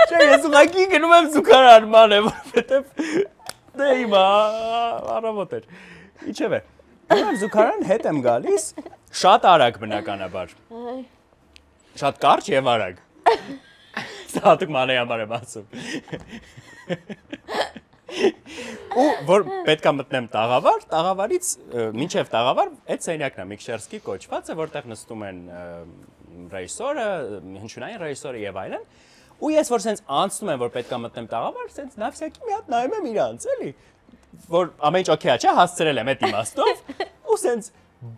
Չէ, ես ուղղակի գնում եմ զուգարան ման է, որովհետեւ դե հիմա առավոտ էր։ Իչեւե։ Գնում եմ զուգարան, հետ եմ գալիս, շատ արագ բնականաբար։ Շատ կարճ եւ արագ։ Սա մանեի համար եմ ասում։ Ու որ պետքա մտնեմ տաղավար, տաղավարից մինչև տաղավար այդ սենյակն է Միքշերսկի կոչված է, որտեղ նստում են ռեժիսորը, հնչյունային ռեժիսորը եւ այլն։ Ու ես որ սենց անցնում եմ, որ պետքա մտնեմ տաղավար, սենց նավսյակի մի հատ նայում եմ իրանց, էլի, որ ամեն ինչ օքեյ է, չէ, հասցրել եմ այդ իմաստով, ու սենց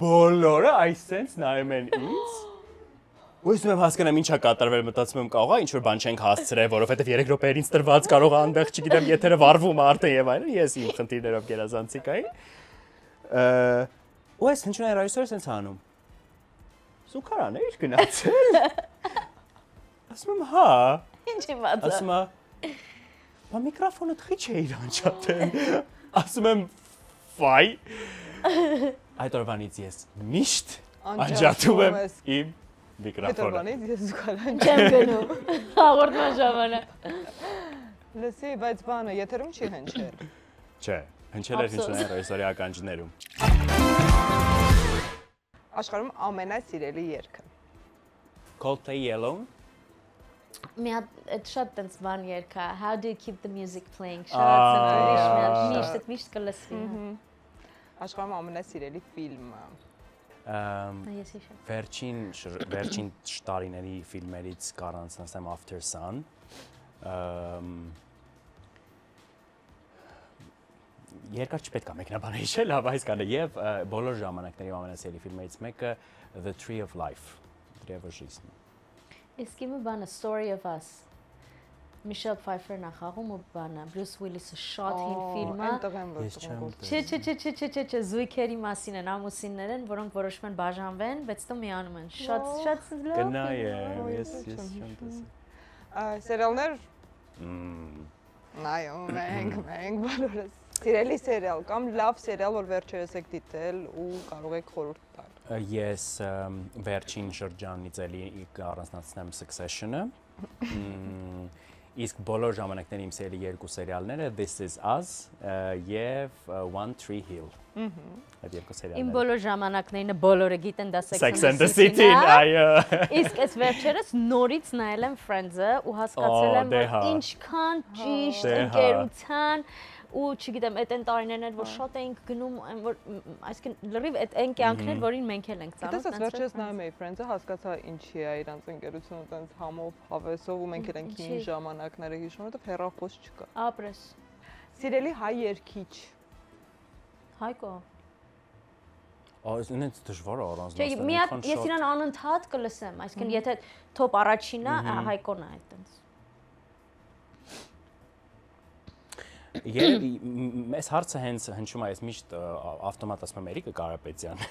բոլորը այս սենց նայում են ինձ։ Ու ես եմ հասկանամ ինչա կատարվել, մտածում եմ կարող է ինչ որ բան չենք հասցրել, որովհետև 3 րոպեեր ինձ տրված կարող է այնտեղ, չգիտեմ, եթերը վառվում արդեն եւ այլն, ես իմ խնդիրներով գերազանցիկ էի։ Ու ես հնչյունային ռեժիսորը սենց անում։ Զուգարան էիր գնացել։ Ասում եմ, հա։ Ինչ իմացա։ Ասում է, բա միկրոֆոնը թխի չէիր անջատել։ Ասում եմ, վայ։ Այդ օրվանից ես միշտ անջատում եմ իմ միկրոֆոնը։ Ես զուգարան չեմ գնում։ Հաղորդման ժամանակ։ Լսի, բայց բանը եթերում չի հնչել։ Չէ, Հնչել էր ռեժիսորի ականջներում։ Աշխարհում ամենասիրելի երգը։ Coldplay Yellow։ Մի հատ շատ տենց բան երգա, How do you keep the music playing? Շատ միշտ կլսվի։ Աշխարհում ամենասիրելի ֆիլմը։ Ես հիշեմ։ Վերջին տարիների ֆիլմերից կարանցնեմ After Sun։ Երկար չպետք է մեկնաբանը հիշել, բայց կանը եւ բոլոր ժամանակների ամենասիրելի ֆիլմերից մեկը The Tree of Life, Դրևը жизни։ Իսկ իմը բանը Story of Us։ Michelle Pfeiffer-ն է խաղում ու բանը Bruce Willis-ը շատ հին ֆիլմ է։ Այնտեղ եմ որ Չէ, զույգերի մասին են, ամուսիններ են, որոնք որոշում են բաժանվեն, բայց դու միանում են։ Շատ լավ։ Գնայեմ, ես չեմ տեսել։ Սերիալներ նայում ենք բոլորս։ Սիրելի սերիալ կամ լավ սերիալ, որ վերջերս եք դիտել ու կարող եք խորհուրդ տալ։ Ես վերջին շրջանից էլի առանձնացնեմ Succession-ը։ Իսկ բոլոր ժամանակների իմ սիրելի երկու սերիալները This Is Us եւ One Tree Hill։ Այդ երկու սերիալները։ Իմ բոլոր ժամանակներինը բոլորը գիտեն դա Sex and the City-ն, այո։ Իսկ այս վերջերս նորից նայել եմ Friends-ը ու հասկացել եմ, որ ինչքան ճիշտ ընկերության ու չգիտեմ, այդ այն տարիներն էր, որ շատ էինք գնում, որ այսինքն լրիվ այդ այն կյանքներ, որին մենք էլ ենք ծանոթ։ Դες վերջերս նայում էի Friends-ը, հասկացա ինչի է իրանց ընկերությունը այդպես համով, հավեսով ու մենք էլ ենք հին ժամանակները հիշում, որովհետև հեռախոս չկա։ Ապրես։ Սիրելի հայ երգիչ։ Հայկո։ Ինձ դժվար է առանձնացնել։ Չէ, մի հատ ես իրան անընդհատ կլսեմ, այսինքն եթե top առաջինը Հայկոն է այդտենց։ Երևի այս հարցը հենց հնչում է, ես միշտ ավտոմատ ասում եմ Էրիկը Կարապետյան։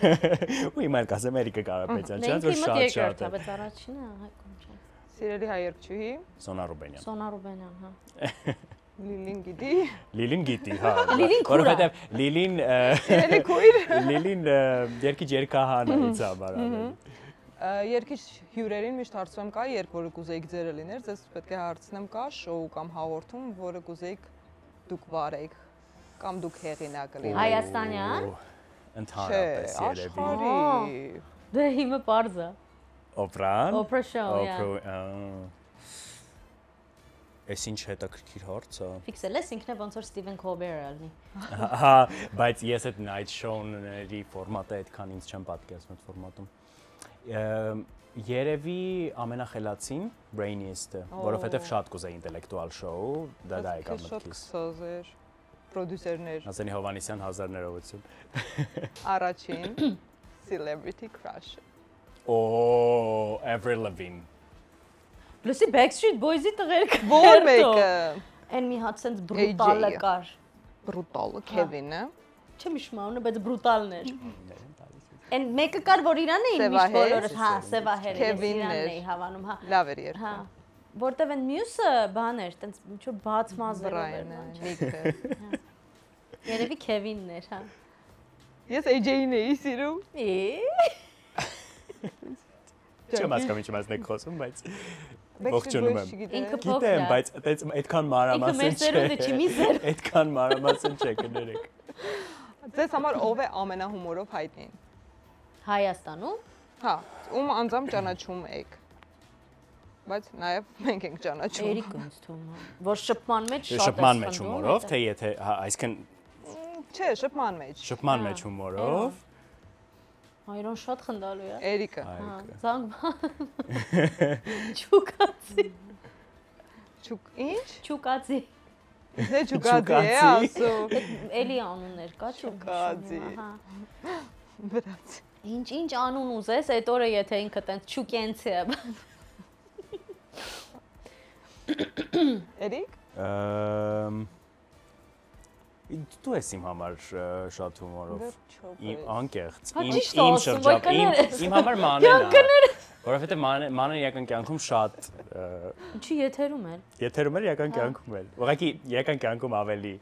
Ու հիմա էլ կասեմ Էրիկը Կարապետյան, չէ՞ որ շատ է, բայց առաջինը Հայկոն չէ։ Սիրելի հայ երգչուհի։ Սոնա Ռուբենյան։ Սոնա Ռուբենյան, հա։ Լիլին գիտի։ Լիլին գիտի, հա։ Որովհետև Լիլին Սիրելի քույր։ Լիլին երկիչ երկահան է ինձ համար։ Երկիչ հյուրերին միշտ հարցում եմ կա երգ, որը կուզեիք ձերը լիներ, ձեզ պետք է հարցնեմ կա շոու կամ հաղորդում, որը կուզեիք դուք վարեք կամ դուք հեղինակը լինեք։ Հայաստանյան։ Ընդհանրապես երևի։ Աշխարհի։ Դե հիմա པարզ է։ Օպրան։ Օպրա շոու, Էս ինչ հետաքրքիր հարց է։ Ֆիքսել ես ինքն է ոնց որ Ստիվեն Քոլբերը ալնի։ Հա, բայց ես այդ night show-ների ֆորմատը այդքան ինձ չեմ պատկերացնում այդ ֆորմատում։ Երևի ամենախելացին Brainiest-ը, որովհետև շատ կուզեի ինտելեկտուալ շոու, դա եկավ մտքիս։ Շատ քսոզեր, պրոդյուսերներ։ Ասենի Հովանեսյան 1000 ներողություն։ Առաջին celebrity crush։ Avril Lavigne։ Լսի Backstreet Boys-ի տղերքը։ Որ մեկը։ Այն մի հատ sense բրուտալը կար։ Բրուտալը Քևինը։ Չեմ հիշում անունը, բայց բրուտալն էր։ Այն մեկը կար, որ իրան էին միշտ բոլորս, հա, Սևահեր, Քևինն էր հավանում, հա։ Լավ էր երբ։ Հա։ Որտեվ այն մյուսը բան էր, տենց ինչ որ բաց մազերով էր։ Բրայանը, Նիքը։ Երևի Քևինն էր, հա։ Ես AJ-ին էի սիրում։ Չեմ հասկանում ինչ մասն եք խոսում, բայց Backstreet ողջունում Boys եմ։ չգիտեմ։ Ինքը Գիտեմ, բայց այդքան մանրամասն Ինքը մեր սերունդը չի, մի սեր։ Այդքան մանրամասն չէ, կներեք։ Ձեզ համար ով է ամենահումորով հայտնին։ Հայաստանում։ Հա, ում անձամբ ճանաչում եք։ Բայց նաև մենք ենք ճանաչում։ Էրիկը ինձ թվում է, որ շփման մեջ շատ է Շփման մեջ հումորով, թե եթե, այսինքն Չէ, շփման մեջ։ շփման մեջ հումորով։ Այրոն շատ խնդալու է։ Էրիկը։ Հա, զանգման։ Չուկացի։ Չուկ, ինչ։ Չուկացի։ Դե չուկածի է ասում։ Էլի անուններ կա Չուկածի։ Հա։ Վրացի։ Ինչ անուն ուզես, այդ օրը եթե ինքը տենց Չուկենցի է։ Էրիկ։ Դու ես իմ համար շատ հումորով։ Իմ անկեղծ։ Հա, Իմ ճիշտ ասում, շրջապ, ոյկաներ իմ համար մանեն է։ Որովհետև մանեն իրական կյանքում շատ Ինչի եթերում է։ եթերում էր իրական կյանքում էլ։ Ուղղակի իրական կյանքում ավելի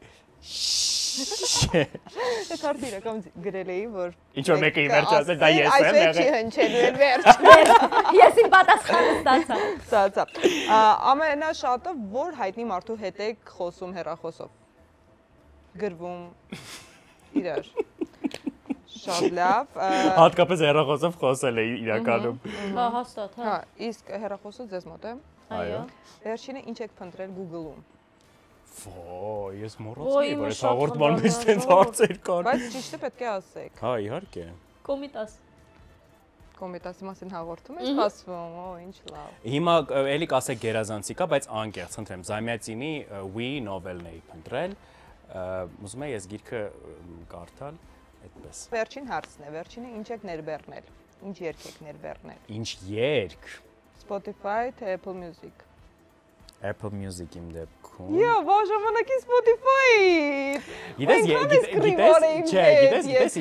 Այդ արդի իրական գրել էի, որ ինչ որ մեկը ի վերջ ասել, դա ես եմ եղել։ Այս չի հնչելու էր վերջ։ Ես իմ պատասխանը ստացա։ Ստացա։ Ամենաշատը որ հայտնի մարդու հետ եք խոսում հեռախոսով։ գրվում իրար։ Շատ լավ։ Հատկապես հեռախոսով խոսել է իրականում։ Հա, հաստատ, հա։ Հա, իսկ հեռախոսը ձեզ մոտ է։ Այո։ Վերջինը ինչ եք փնտրել Google-ում։ Ո, ես մոռացա, որ այս հաղորդման մեջ տենց հարցեր կան։ Բայց ճիշտը պետք է ասեք։ Հա, իհարկե։ Կոմիտաս։ Կոմիտասի մասին հաղորդում եք ասվում, ինչ լավ։ Հիմա էլի կասեք գերազանցի կա, բայց անկեղծ, խնդրեմ, Զամյացինի We novel-ն էի փնտրել։ Ուզում եմ ես գիրքը կարդալ այդպես։ Վերջին հարցն է, վերջինը ինչ եք ներբեռնել։ Ինչ երգ եք ներբեռնել։ Ինչ երգ։ Spotify թե Apple Music։ Apple Music իմ դեպքում։ Յա, բաժանմանակի Spotify-ի։ Գիտես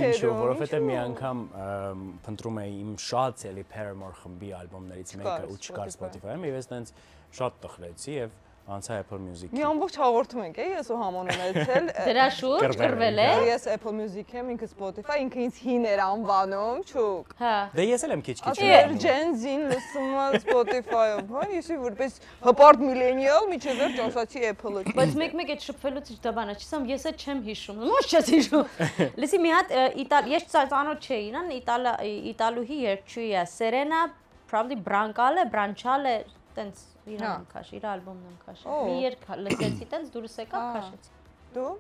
ինչու, որովհետև մի անգամ փնտրում էի իմ շատ ցելի Paramore խմբի ալբոմներից մեկը ու չկար Spotify-ում, եւ ես տենց շատ տխրեցի եւ անցա Apple Music-ի։ Մի ամբողջ հաղորդում ենք, ես ու Համոն ունեցել։ Դրա շուրջ կռվել է։ Ես Apple Music եմ, ինքը Spotify, ինքը ինձ հին էր անվանում, չուք։ Հա։ Դե ես էլ եմ քիչ-քիչ Ասեր Gen Z-ին լսում եմ Spotify-ով, հա, եսի որպես հպարտ միլենիալ միջև վերջ ասացի Apple-ը։ Բայց մեկ-մեկ այդ շփվելուց ինչ դա բանա, չսամ ես էլ չեմ հիշում։ Ո՞նց չես հիշում։ Լսի մի հատ ես ծանոթ չէի, նա իտալուհի երգչուհի է, Serena, probably Branchale, տենց իրան քաշ, իր ալբոմն եմ քաշել։ Մի երգ լսեցի, տենց դուրս եկա, քաշեցի։ Դու։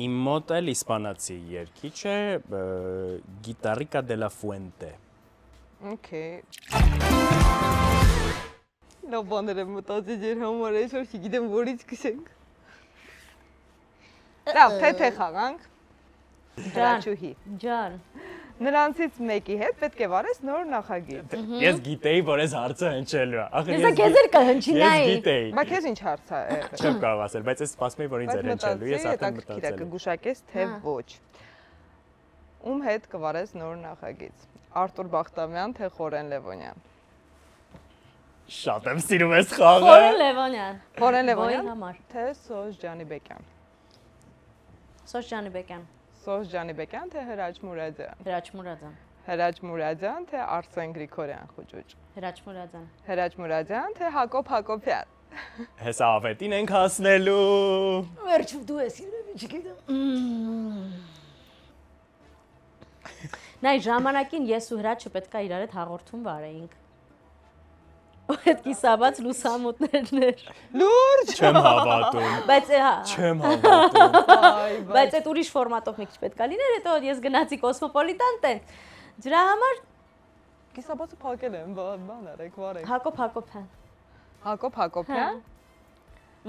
Իմ մոտ էլ իսպանացի երգիչ է Guitarrica de la Fuente։ Okay։ Լավ բաներ եմ մտածել ձեր համար, այսօր չգիտեմ որից սկսենք։ Լավ, թե խաղանք։ Հրաչուհի։ Ջան։ Նրանցից մեկի հետ պետք է վարես նոր նախագիծ։ Ես գիտեի, որ այս հարցը հնչելու է։ Ես քեզ էլ կհնչի նայ։ Ես գիտեի։ Բայց քեզ ինչ հարց է եղել։ Չեմ կարող ասել, բայց ես սպասում էի, որ ինձ էր հնչելու։ Ես արդեն մտածել եմ։ Կգուշակես թե ոչ։ Ում հետ կվարես նոր նախագիծ։ Արտուր Բախտամյան թե Խորեն Լևոնյան։ Շատ եմ սիրում այս խաղը։ Խորեն Լևոնյան։ Խորեն Լևոնյան համար։ թե Սոժ Ջանիբեկյան։ Սոժ Ջանիբեկյան։ Սոժ Ջանիբեկյան թե Հրաչ Մուրադյան։ Հրաչ Մուրադյան։ Հրաչ Մուրադյան թե Արսեն Գրիգորյան խուճուճ։ Հրաչ Մուրադյան։ Հրաչ Մուրադյան թե Հակոբ Հակոբյան։ Հեսա ավետին ենք հասնելու։ Վերջում դու ես երևի չգիտեմ։ Նայ ժամանակին ես ու Հրաչը պետքա իրար հետ հաղորդում վարեինք։ Այդ կիսաբաց լուսամուտներն էր։ Լուրջ։ Չեմ հավատում։ Բայց հա։ Չեմ հավատում։ Բայց այդ ուրիշ ֆորմատով մի քիչ պետքա լիներ, հետո ես գնացի Կոսմոպոլիտան տեն։ Դրա համար Կիսաբացը փակել եմ, բան արեք, վարեք։ Հակոբ Հակոբյան։ Հակոբ Հակոբյան։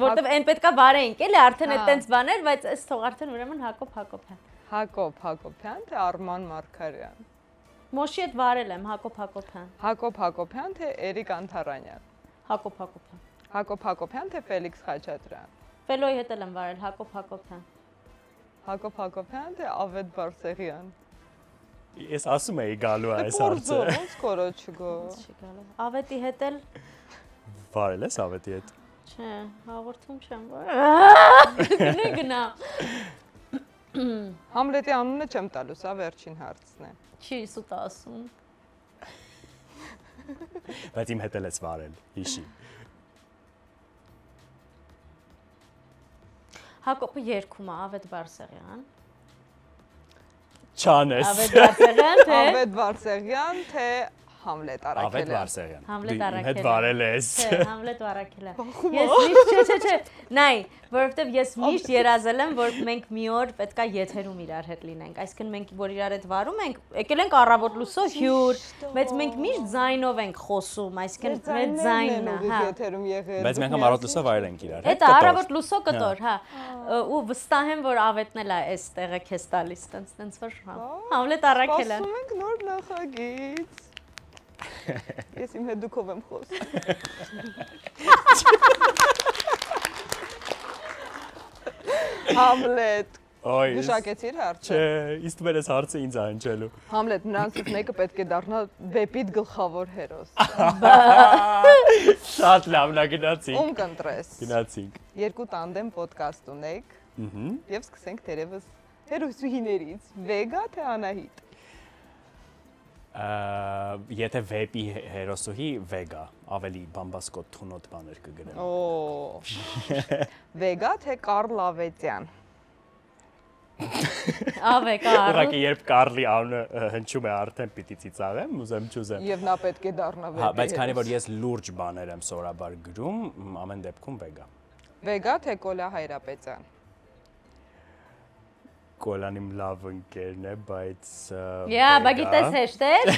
Որտեվ այն պետքա վարեինք, էլի արդեն այդ տենց բաներ, բայց այս թող արդեն ուրեմն Հակոբ Հակոբյան։ Հակոբ Հակոբյան թե Արման Մարգարյան։ Մոշի հետ վարել եմ Հակոբ Հակոբյան։ Հակոբ Հակոբյան թե Էրիկ Անթարանյան։ Հակոբ Հակոբյան։ Հակոբ Հակոբյան թե Ֆելիքս Խաչատրյան։ Ֆելոյի հետ եմ վարել Հակոբ Հակոբյան։ Հակոբ Հակոբյան թե Ավետ Բարսեղյան։ Ես ասում էի գալու այս հարցը։ Ոնց կորո չգո։ Ավետի հետ էլ Վարել ես ավետի հետ։ չէ, հաղորդում չեմ վարել։ Գնա։ Համլետի անունը չեմ տալու, սա վերջին հարցն է։ Չի սուտ ասում։ Բայց իմ հետ էլ ես վարել, հիշի։ Հակոբը երգում է Ավետ Բարսեղյան։ Չանես։ Ավետ Բարսեղյան թե Ավետ Բարսեղյան թե Համլետ Ավետ Արաքելյան։ Բարսեղյան։ Համլետ Իմ հետ Արաքելյան։ վարել ես։ Չէ, Համլետ Արաքելյան։ Ես միշտ չէ, նայ, որովհետև ես միշտ երազել եմ, որ մենք մի օր պետքա եթերում իրար հետ լինենք։ Այսինքն մենք որ իրար հետ վարում ենք, եկել ենք առավոտ լուսո հյուր, բայց մենք միշտ ձայնով ենք խոսում, այսինքն մեր ձայնն է, հա։ Եթերում եղել։ Բայց մենք առավոտ լուսով վարել ենք իրար հետ։ Դա առավոտ լուսո կտոր, հա։ Ու վստահ եմ, որ Ավետն էլ է այս տեղը քեզ տալիս, տենց որ Համլետ Արաքելյան։ Սպասում ենք նոր նախագիծ։ Ես իմ հետ դուքով եմ խոսում։ Համլետ։ Ոյ։ Գուշակեցիր հարցը։ Չէ, իսկ մեր այս հարցը ինձ է հնչելու։ Համլետ, նրանցից մեկը պետք է դառնա վեպիդ գլխավոր հերոս։ Շատ լավ, նա գնացինք։ Ում կընտրես։ Գնացինք։ Երկու տանդեմ ոդկաստ ունեք։ Եվ սկսենք թերևս հերոսուհիներից։ Վեգա թե Անահիտ։ Եթե վեպի հերոսուհի Վեգա, ավելի բամբասկոտ թունոտ բաներ կգրեմ։ Օ։ Վեգա թե Կարլ Ավետյան։ Ավեկար։ Ուղղակի երբ Կարլի անունը հնչում է արդեն պիտի ծիծաղեմ, ուզեմ չուզեմ։ Եվ նա պետք է դառնա վեգա։ Հա, բայց քանի որ ես լուրջ բաներ եմ սովորաբար գրում, ամեն դեպքում վեգա։ Վեգա թե Կոլա Հայրապետյան։ Կոլան իմ լավ ընկերն է, բայց Յա, բա գիտես հեշտեր։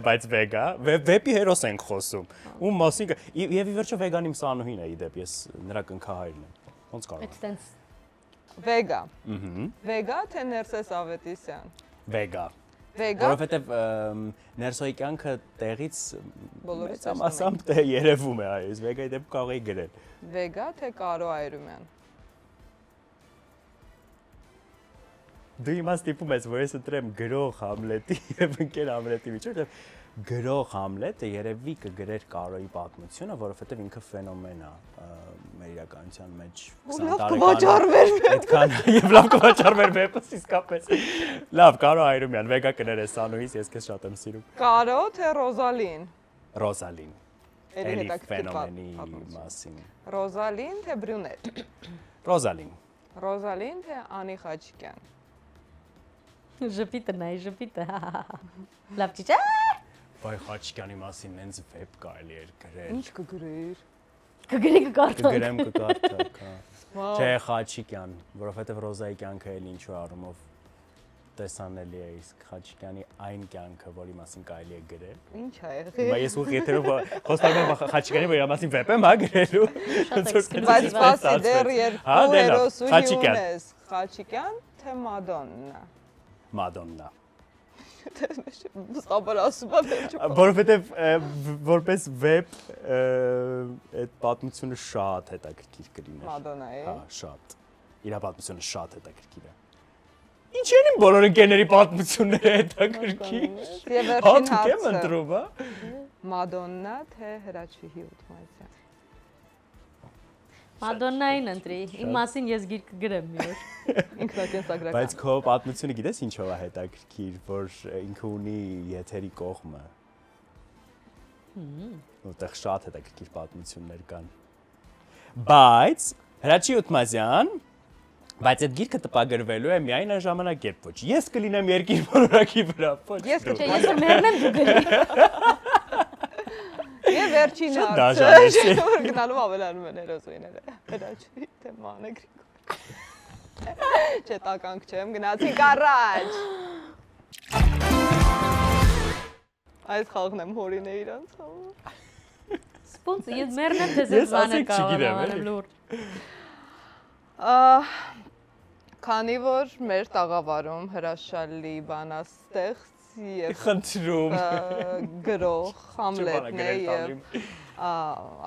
բայց վեգա, վեպի հերոս ենք խոսում։ Ում մասին եւ ի վերջո վեգան իմ սանուհին է, իդեպ ես նրա կնքահայրն եմ։ Ոնց կարող եմ։ Այդտենց Վեգա։ Վեգա թե Ներսես Ավետիսյան։ Վեգա։ Վեգա։ Որովհետեւ Ներսոյի կյանքը տեղից Բոլորս մեծամասամբ երևում է, այո, վեգայի դեպքում կարող էի գրել։ Վեգա թե Կարո Այրումյան։ Դու հիմա ստիպում ես, որ ես ընտրեմ գրող Համլետի եւ ընկեր Համլետի միջև, գրող Համլետը երևի կգրեր Կարոյի պատմությունը, որովհետեւ ինքը ֆենոմեն է մեր իրականության մեջ 20 տարեկան։ Այդքան եւ լավ կվաճառվեր վեպը իսկապես։ Լավ, Կարո Այրումյան, վեգա կներես Սանուհիս, ես քեզ շատ եմ սիրում։ Կարո թե Ռոզալին։ Ռոզալին։ Էլի ֆենոմենի մասին։ Ռոզալին թե Բրյունետ։ Ռոզալին։ Ռոզալին թե Անի Խաչիկյան։ Ժպիտը նայ, ժպիտը։ Լավ ճիճա։ Բայ Խաչիկյանի մասին նենց վեպ կարելի էր գրել։ Ինչ կգրեր։ Կգրի կկարդակ։ Կգրեմ կկարդակ, հա։ Չէ, Խաչիկյան, որովհետև Ռոզայի կյանքը էլ ինչ-որ առումով տեսանելի է, իսկ Խաչիկյանի այն կյանքը, որի մասին կարելի է գրել։ Ինչ է եղել։ Հիմա ես ուղղ եթերով խոստանում եմ Խաչիկյանի, որ իր մասին վեպ եմ գրելու։ Բայց սպասի դեռ երկու հերոսուհի Խաչիկյան։ ունես։ Խաչիկյան թե Մադոննա։ Մադոննա։ Ստաբար ասում եմ։ Որովհետև որպես վեպ այդ պատմությունը շատ հետաքրքիր կլիներ։ Մադոննայի։ Հա, շատ։ Իր պատմությունը շատ հետաքրքիր է։ Ինչ են իմ բոլոր ընկերների պատմությունները հետաքրքիր։ Եվ վերջին Հատուկ եմ հարցը։ ընտրում, հա։ Մադոննա թե Հրաչուհի Ուտմասյան։ Մադոննային ընտրի։ Իմ մասին ես գիրք կգրեմ մի օր։ Ինքնակենսագրական։ Բայց քո պատմությունը գիտես ինչով է հետաքրքիր, որ ինքը ունի եթերի կողմը։ Որտեղ շատ հետաքրքիր պատմություններ կան։ Բայց Հրաչի Ուտմասյան, բայց այդ գիրքը տպագրվելու է միայն այն ժամանակ, երբ ոչ ես կլինեմ երկիր բոլորակի վրա, ոչ Ես դու։ Չէ, ես որ մեռնեմ դու գրի։ Եվ վերջին Շատ հարցը, դաժան է։ որ գնալու ավելանում են հերոսուհիները։ Հրաչուհի թե Մանե Գրիգոր։ Չէ, տականք չեմ, գնացինք առաջ։ Այս խաղն եմ հորին է իրանց համար։ Սպոնս ես մեռնեմ թե Ես ձեզ բաներ ասեք չգիտեմ, կարող էլի։ եմ լուրջ։ Քանի որ մեր տաղավարում հրաշալի բանաստեղծ եւ Խնդրում։ գրող Համլետն է Չբանագրել եւ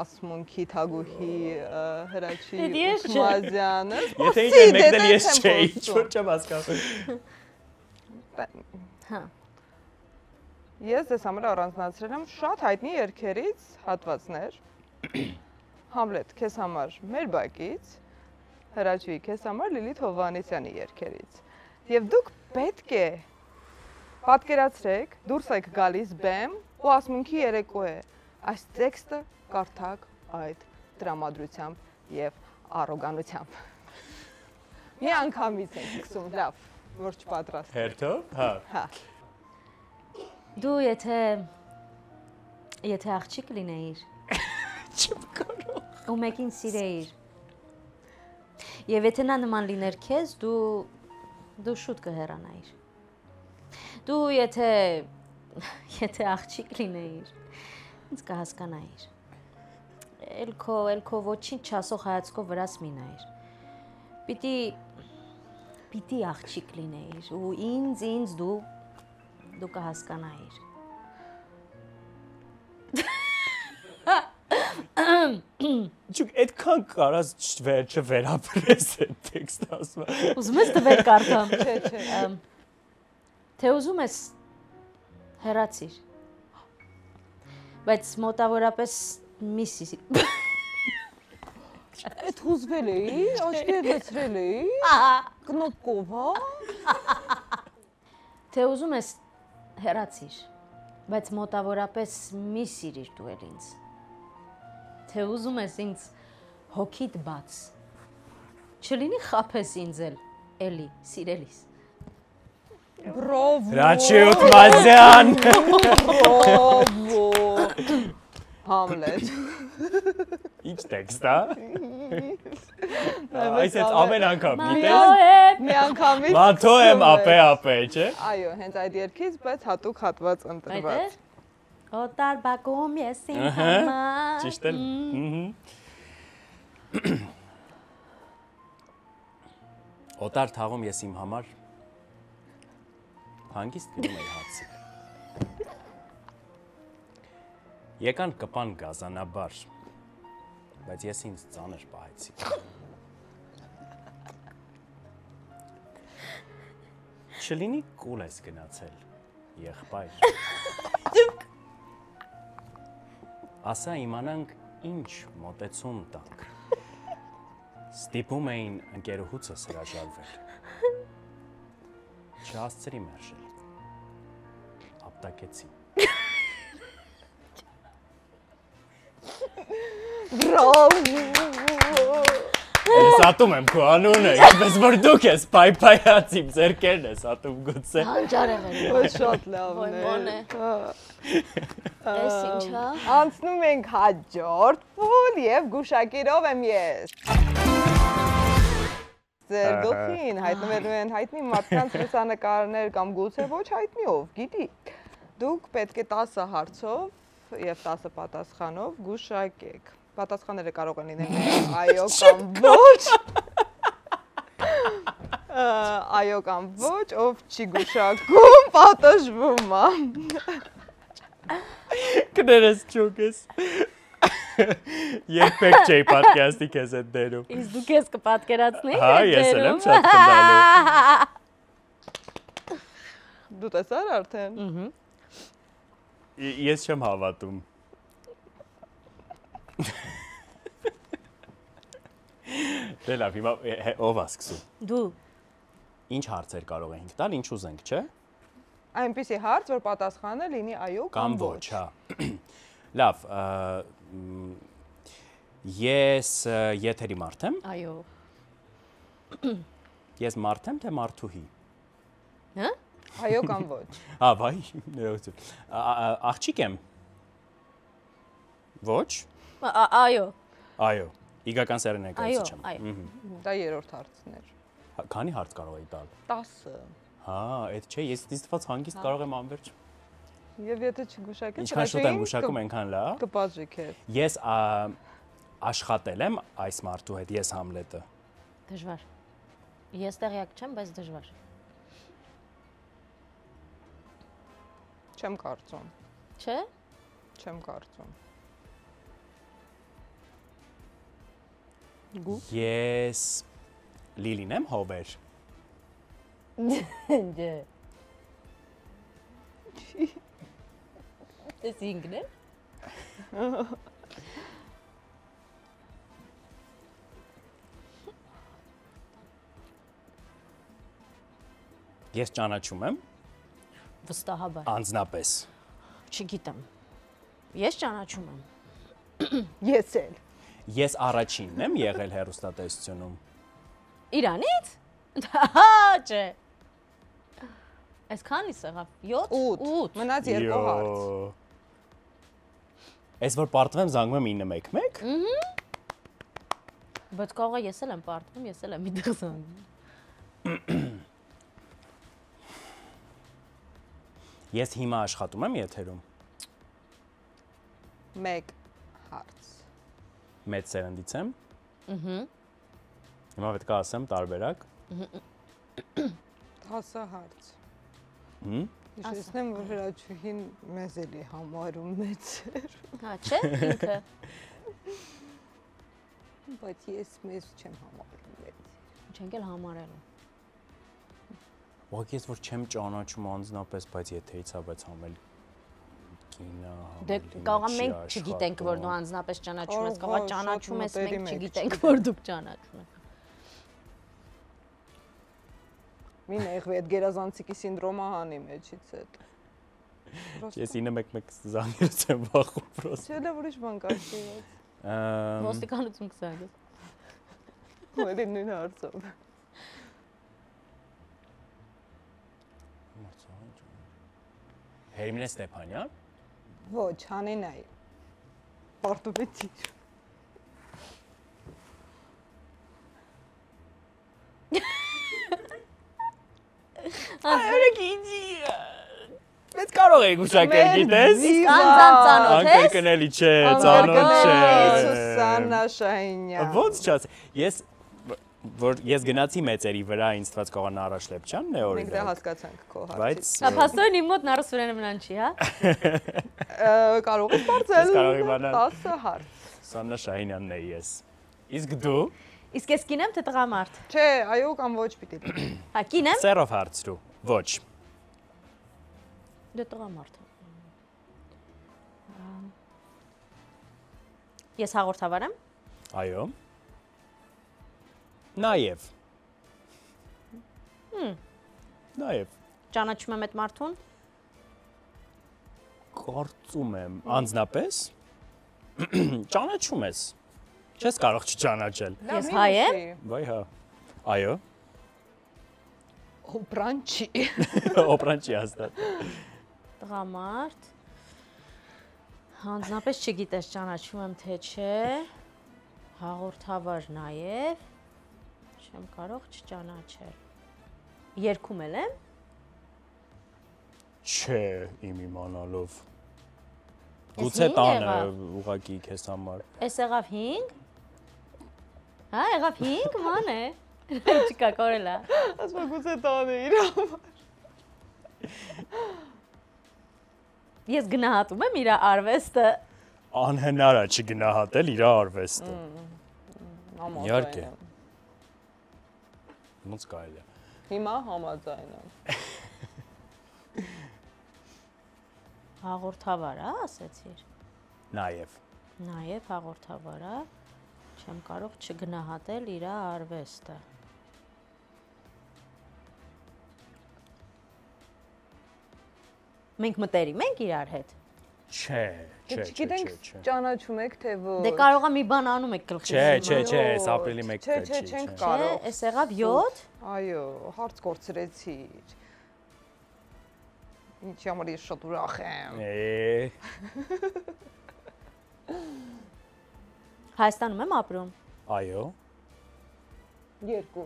ասմունքի թագուհի Հրաչի Դե ես չէ։ Ուտմասյանը։ Եթե ինչ են մեկնել ես չէի, ինչ-որ չեմ հասկանում։ Հա։ Ես դες համար առանձնացրել եմ շատ հայտնի երգերից հատվածներ։ Համլետ, քեզ համար մեր բակից, Հրաչուհի, քեզ համար Լիլիթ Հովհաննիսյանի երգերից։ Եվ դուք պետք է պատկերացրեք, դուրս եք գալիս բեմ ու ասմունքի երեկո է։ Այս տեքստը կարդաք այդ տրամադրությամբ եւ առոգանությամբ։ Մի անգամից ենք սկսում, լավ, որ չպատրաստ։ Հերթով, հա։ Հա։ Դու եթե աղջիկ լինեիր, Չեմ կարող։ ու մեկին սիրեիր։ Եվ եթե նա նման լիներ քեզ, դու շուտ կհեռանայիր։ Դու եթե աղջիկ լինեիր, ինձ կհասկանայիր։ Էլ քո ոչինչ չասող հայացքով վրաս մի նայիր։ Պիտի աղջիկ լինեիր ու ինձ դու կհասկանայիր։ Չուք այդքան կարած վերջը վերապրես այդ տեքստը ասում։ Ուզում ես տվել կարդամ։ Չէ։ Թե ուզում ես հեռացիր։ Բայց մոտավորապես միսի։ Այդ հուզվել էի, աչքերը լցրել էի։ Կնոպկով, հա։ Թե ուզում ես հեռացիր, բայց մոտավորապես մի սիրիր դու էլ ինձ։ Թե ուզում ես ինձ հոգիդ բաց։ Չլինի խափես ինձ էլ էլի, սիրելիս։ Բրովո։ Ռաչիոտ Մազյան։ Բրովո։ Համլետ։ Ինչ տեքստ է։ Այս էս ամեն անգամ, գիտես։ Մի անգամից։ Մաթո եմ ապե, չէ։ Այո, հենց այդ երկից, բայց հատուկ հատված ընտրված։ Օտար բակում ես իմ համար։ Ճիշտ է։ Օտար թաղում ես իմ համար։ Հանգիստ գնում էի հացի։ Եկան կպան գազանաբար, բայց ես ինձ ծանր պահեցի։ Չլինի կուլ ես գնացել, եղբայր։ Ասա իմանանք ինչ մոտեցում տանք։ Ստիպում էին ընկերուհուցս հրաժարվել։ Չհասցրի մերժել։ Ապտակեցի։ Բրովո։ Ես ատում եմ քո անունը, ինչպես որ դուք ես պայպայած իմ ձեռքերն ես ատում գուցե։ Հանճարեղել։ Ոչ շատ լավն է։ Ոյ Էս ինչա։ Անցնում ենք հաջորդ փուլ եւ գուշակիրով եմ ես։ Ձեր գլխին հայտնվելու են հայտնի մարդկանց լուսանկարներ կամ գուցե ոչ հայտնիով, գիտի։ Դուք պետք է 10 հարցով եւ 10 պատասխանով գուշակեք։ Պատասխանները կարող են լինել այո կամ ոչ։ Այո կամ ոչ, ով չի գուշակում, պատժվում է։ Կներես ճուկես։ Երբեք չէի պատկերացնի քեզ այդ դերում։ Իսկ դու քեզ կպատկերացնեի։ Հա, ես էլ եմ շատ խնդալու։ Դու տեսար արդեն։ Ես չեմ հավատում։ Դե լավ, հիմա ով է սկսում։ Դու։ Ինչ հարցեր կարող ենք տալ, ինչ ուզենք, չէ։ Այնպիսի հարց, որ պատասխանը լինի այո Կամ ոչ, հա։ Լավ, ես եթերի մարդ եմ։ Այո։ Ես մարդ եմ, թե մարդուհի։ Հա։ Այո կամ ոչ։ Հա, բայ, ներողություն։ Աղջիկ եմ։ Ոչ։ Այո։ Այո։ Իգական սերն Այո, եկայեցի չեմ։ այո։ Դա երրորդ հարցն էր։ Քանի հարց կարող էի տալ։ 10։ Հա, այդ չէ, ես դիստված հանգիստ կարող եմ անverջ։ Եվ եթե չգուշակես, Ինչքան շուտ եմ գուշակում, այնքան լավ։ կպատժի քեզ։ Ես աշխատել եմ այս մարդու հետ, ես Համլետը։ Դժվար։ Ես տեղյակ չեմ, բայց դժվար։ Չեմ կարծում։ Չէ։ Չեմ կարծում։ Ես Լիլին եմ հովեր։ Դե։ Դες ինքն է։ Ես ճանաչում եմ Վստահաբար։ անձնապես։ Չգիտեմ։ Ես ճանաչում եմ։ Ես էլ։ Ես առաջինն եմ եղել հեռուստատեսությունում։ Իրանից։ Հա, չէ։ Այսքանից եղավ 7 8 Մնաց երկու հարց։ Այս որ պարտվեմ զանգում եմ 911։ Բայց կարող է ես էլ եմ պարտվում, ես էլ եմ իդեղ զանգում։ Ես հիմա աշխատում եմ եթերում։ 1 հարց։ Մեծ սերնդից եմ։ Հիմա պետք է ասեմ տարբերակ։ 10 հարց։ Հիշեցնեմ, որ հրաչուհին մեզ էլի համարում մեծ էր։ Հա, չէ, ինքը։ Բայց ես մեզ չեմ համարում մեծ։ Չենք էլ համարելու։ Ուղղակի ես որ չեմ ճանաչում անձնապես, բայց եթերից է, բայց համել կինա, Դե կարող է մենք չգիտենք, որ դու անձնապես ճանաչում ես, կարող է ճանաչում ես, մենք չգիտենք, որ դուք ճանաչում եք։ Մի նեղվի այդ գերազանցիկի սինդրոմը հանի մեջից հետ։ Ես 911 զանգերից եմ վախում պրոս։ Չէ, դա ուրիշ բան կար չեղած։ Ոստիկանություն կսագես։ Ուղղակի նույն հարցով։ Հերմինե Ստեփանյան։ Ոչ, Հանինայի։ Պարտուվեցի։ Մեծ կարող եք ուշակել, գիտես։ Ծանոթ ես։ Անկրկնելի չէ, ծանոթ չէ։ Սուսաննա Շահինյան։ Ոնց չաս։ Ես գնացի մեծերի վրա, ինձ թվաց կողան առաջ Լեփչյանն է Մենք դա օրինակ։ հասկացանք քո հարցից։ Բայց Փաստորեն իմ մոտ նարս վրանը մնան չի, հա։ Կարող ես բարձել։ Կարող իմանալ։ 10 հարց։ Սաննա Շահինյանն է ես։ Իսկ դու Իսկ ես կին եմ թե տղամարդ։ Չէ, այո կամ ոչ պիտի։ Հա, կին եմ։ սերով հարցրու։ Ոչ։ Դու տղամարդ եմ։ Ես հաղորդավար եմ։ Այո։ Նաև։ Նաև։ Ճանաչում եմ այդ մարդուն։ Կարծում եմ, անձնապես ճանաչում ես։ Չես կարող չճանաչել։ Ես հայ եմ։ Վայ հա։ Այո։ Օպրանչի։ Օպրանչի հաստատ։ Տղամարդ։ Հանձնապես չգիտես ճանաչում եմ թե չէ։ Հաղորդավար նաև։ Չեմ կարող չճանաչել։ Երգում եմ։ Չէ, իմ իմանալով։ Ես Գուցե հինգ տանը եղավ։ ուղակի քեզ համար։ Էս եղավ 5։ Հա, եղավ 5 ման է։ Չկա կորելա։ Ասում գուցե տանը իր համար։ Ես գնահատում եմ իր արվեստը։ Անհնար է չգնահատել իր արվեստը։ Իհարկե։ Ոնց կարելի է։ Հիմա համաձայն եմ։ Հաղորդավար է, ասեցիր։ Նաև։ Նաև հաղորդավար է։ Չեմ կարող չգնահատել իր արվեստը։ Մենք մտերիմ ենք իրար հետ։ Չէ, Չգիտենք ճանաչում եք թե ոչ։ Դե կարող է մի բան անում եք գլխի։ Չէ, այս ապրիլի 1-ը չի։ չենք Չէ, կարող։ էս եղավ 7։ Այո, հարց կորցրեցիր։ Ինչի համար ես շատ ուրախ եմ։ Հայաստանում եմ ապրում։ Այո։ 2։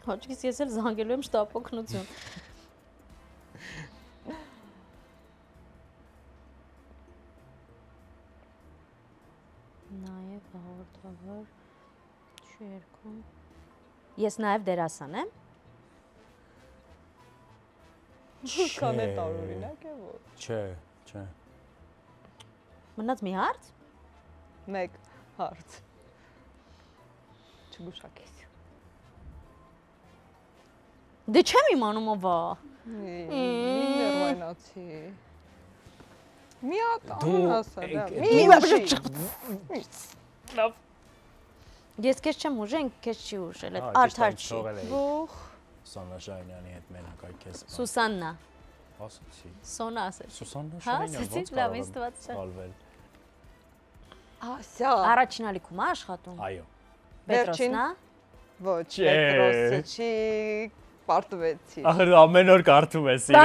Հոճկիս ես էլ զանգելու եմ շտապ օգնություն։ Նաև հաղորդավար չերքում։ Ես նաև դերասան եմ։ Քան է տարօրինակ է որ։ Չէ։ Մնաց մի հարց։ 1 հարց։ Չգուշակես։ Դե չեմ իմանում ով է։ Մի ներվայնացի։ Մի հատ ասա, Լավ։ Ես քեզ չեմ ուժեն, քեզ չի ուժել, այդ արդար չի։ Ոխ, Սաննա Շահինյանի հետ մենակ այ քեզ։ Սուսաննա։ Ասացի։ Սոնա ասեց։ Սուսաննա Հա, Շահինյան ասեցի, ոնց լավ, ինձ թվաց չէ։ Սալվել։ ասա։ Առաջին ալիքում է աշխատում։ Այո։ Պետրոսն է։ Ոչ, Չէ։ Պետրոսը չի, պարտվեցի։ Ահա ամեն օր կարդում ես իրա։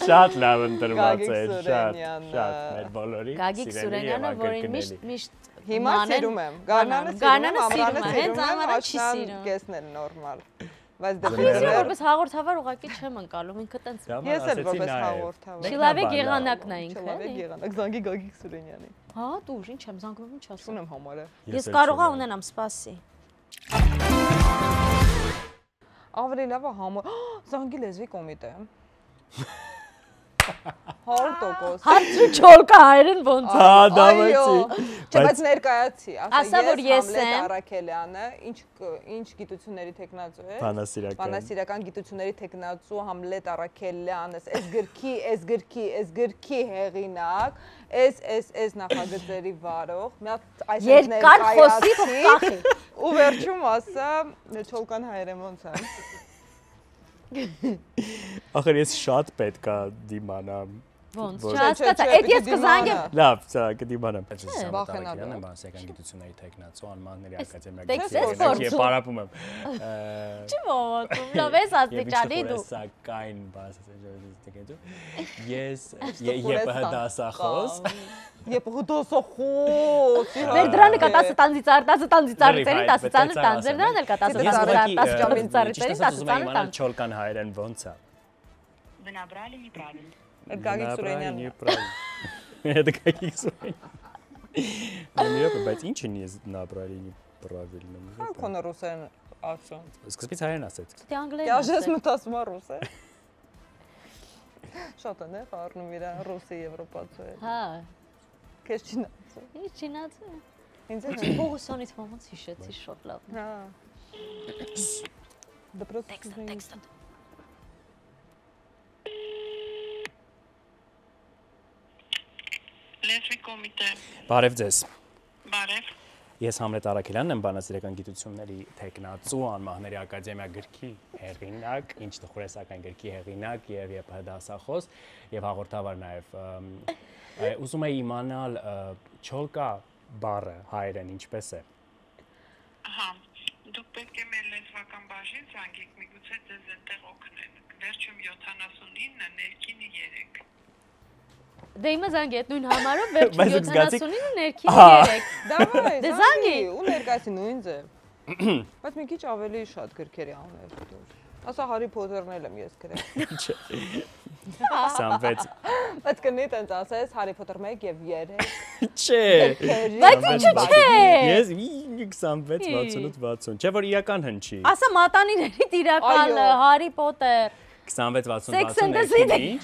Շատ լավ ընտրված է, շատ մեր բոլորի։ Գագիկ Սուրենյանը, որին միշտ Հիմա սիրում եմ։ Գարնանը սիրում է, հենց անվանը չի սիրում։ Կեսն էլ նորմալ։ Բայց դե Ես որպես հաղորդավար ուղղակի չեմ ընկալում, ինքը տենց։ Ես էլ որպես հաղորդավար։ Չիլավեք եղանակն է ինքը։ Չլավեք եղանակ, զանգի Գագիկ Սուրենյանի։ Հա, դուր, ինչ եմ զանգում, ինչ ասում։ Ունեմ համարը։ Ես կարողա ունենամ, սպասի։ Ավելի լավ է համը։ Զանգի լեզվի կոմիտե։ 100%։ Հարցրու չոլկա հայրեն ոնց է։ Հա, դավեցի։ Չէ, բայց ներկայացի, Ասա, որ ես եմ։ Համլետ Արաքելյանը, ինչ գիտությունների տեխնացու է։ Բանասիրական գիտությունների տեխնացու Համլետ Արաքելյանը, այս գրքի հեղինակ, այս նախագծերի վարող, մի հատ այս ներկայացի ու վերջում ասա չոլկան հայերեն ոնց է։ Ախր ես շատ պետք է դիմանամ Ոնց, չհասկացա, այդ ես կզանգեմ։ Լավ, սա կդիմանամ։ Վախենալու։ Եմ բանասական գիտությունների տեխնացու անմանների ակադեմիա։ Տեքստը Եվ պարապում եմ։ Չի ողոքում, լավ ես աստիճանի դու։ Սակայն բանասական ես ԵՊՀ դասախոս։ ԵՊՀ դասախոս։ Մեր դրանը կա 10 տանձից առ 10 տանձից առ 10 ծանր տանձեր դրան էլ կա 10 տանձից առ 10 10 ծանր չոլկան հայերեն ոնց է։ Նաբրալի неправильно. Գագիկ Սուրենյանն է։ Это Գագիկ Սուրենյան։ Նույնիսկ բայց ինչն է նաբրալի неправильно։ Քոնը ռուսերեն ասում։ Սկզբից հայերեն ասեց։ Դե անգլերեն։ Կյաժես մտածում ռուս է։ Շատ է, խառնում իր ռուսի եվրոպացու է։ Հա։ Քեզ չինացու։ Ինչ չինացու։ Ինձ է Բողոսոնից ոնց հիշեցի շատ լավ։ Հա։ Դպրոց Տեքստը։ Լեզվի կոմիտե։ Բարև ձեզ։ Բարև։ Ես Համլետ Արաքելյանն եմ, բանասիրական գիտությունների տեխնացու, անմահների ակադեմիա գրքի հեղինակ, ինչ տխուրեսական գրքի հեղինակ եւ ԵՊՀ դասախոս եւ հաղորդավար նաեւ։ Ուզում եի իմանալ չոլկա բառը հայերեն ինչպես է։ Ահա, դուք պետք է մեր լեզվական բաժին զանգեք, միգուցե ձեզ այդտեղ օգնեն։ Վերջում 79, ներքինը 3։ Դե իմը զանգի այդ նույն համարով վերջում 79-ը ներքին 3։ Դավայ, Դե զանգի։ ու ներկայացի նույն ձև։ Բայց մի քիչ ավելի շատ գրքերի անուններ դուր։ Ասա Հարի Փոթերն էլ եմ ես գրել։ 26։ Բայց կնի տենց ասես Հարի Փոթեր 1 եւ 3։ Չէ։ Բայց ինչու՞ չէ։ Ես 26, 68, 60։ Չէ որ իրական հնչի։ Ասա մատանիների տիրակալ Հարի Փոթեր։ 26, 60, Sex and the City։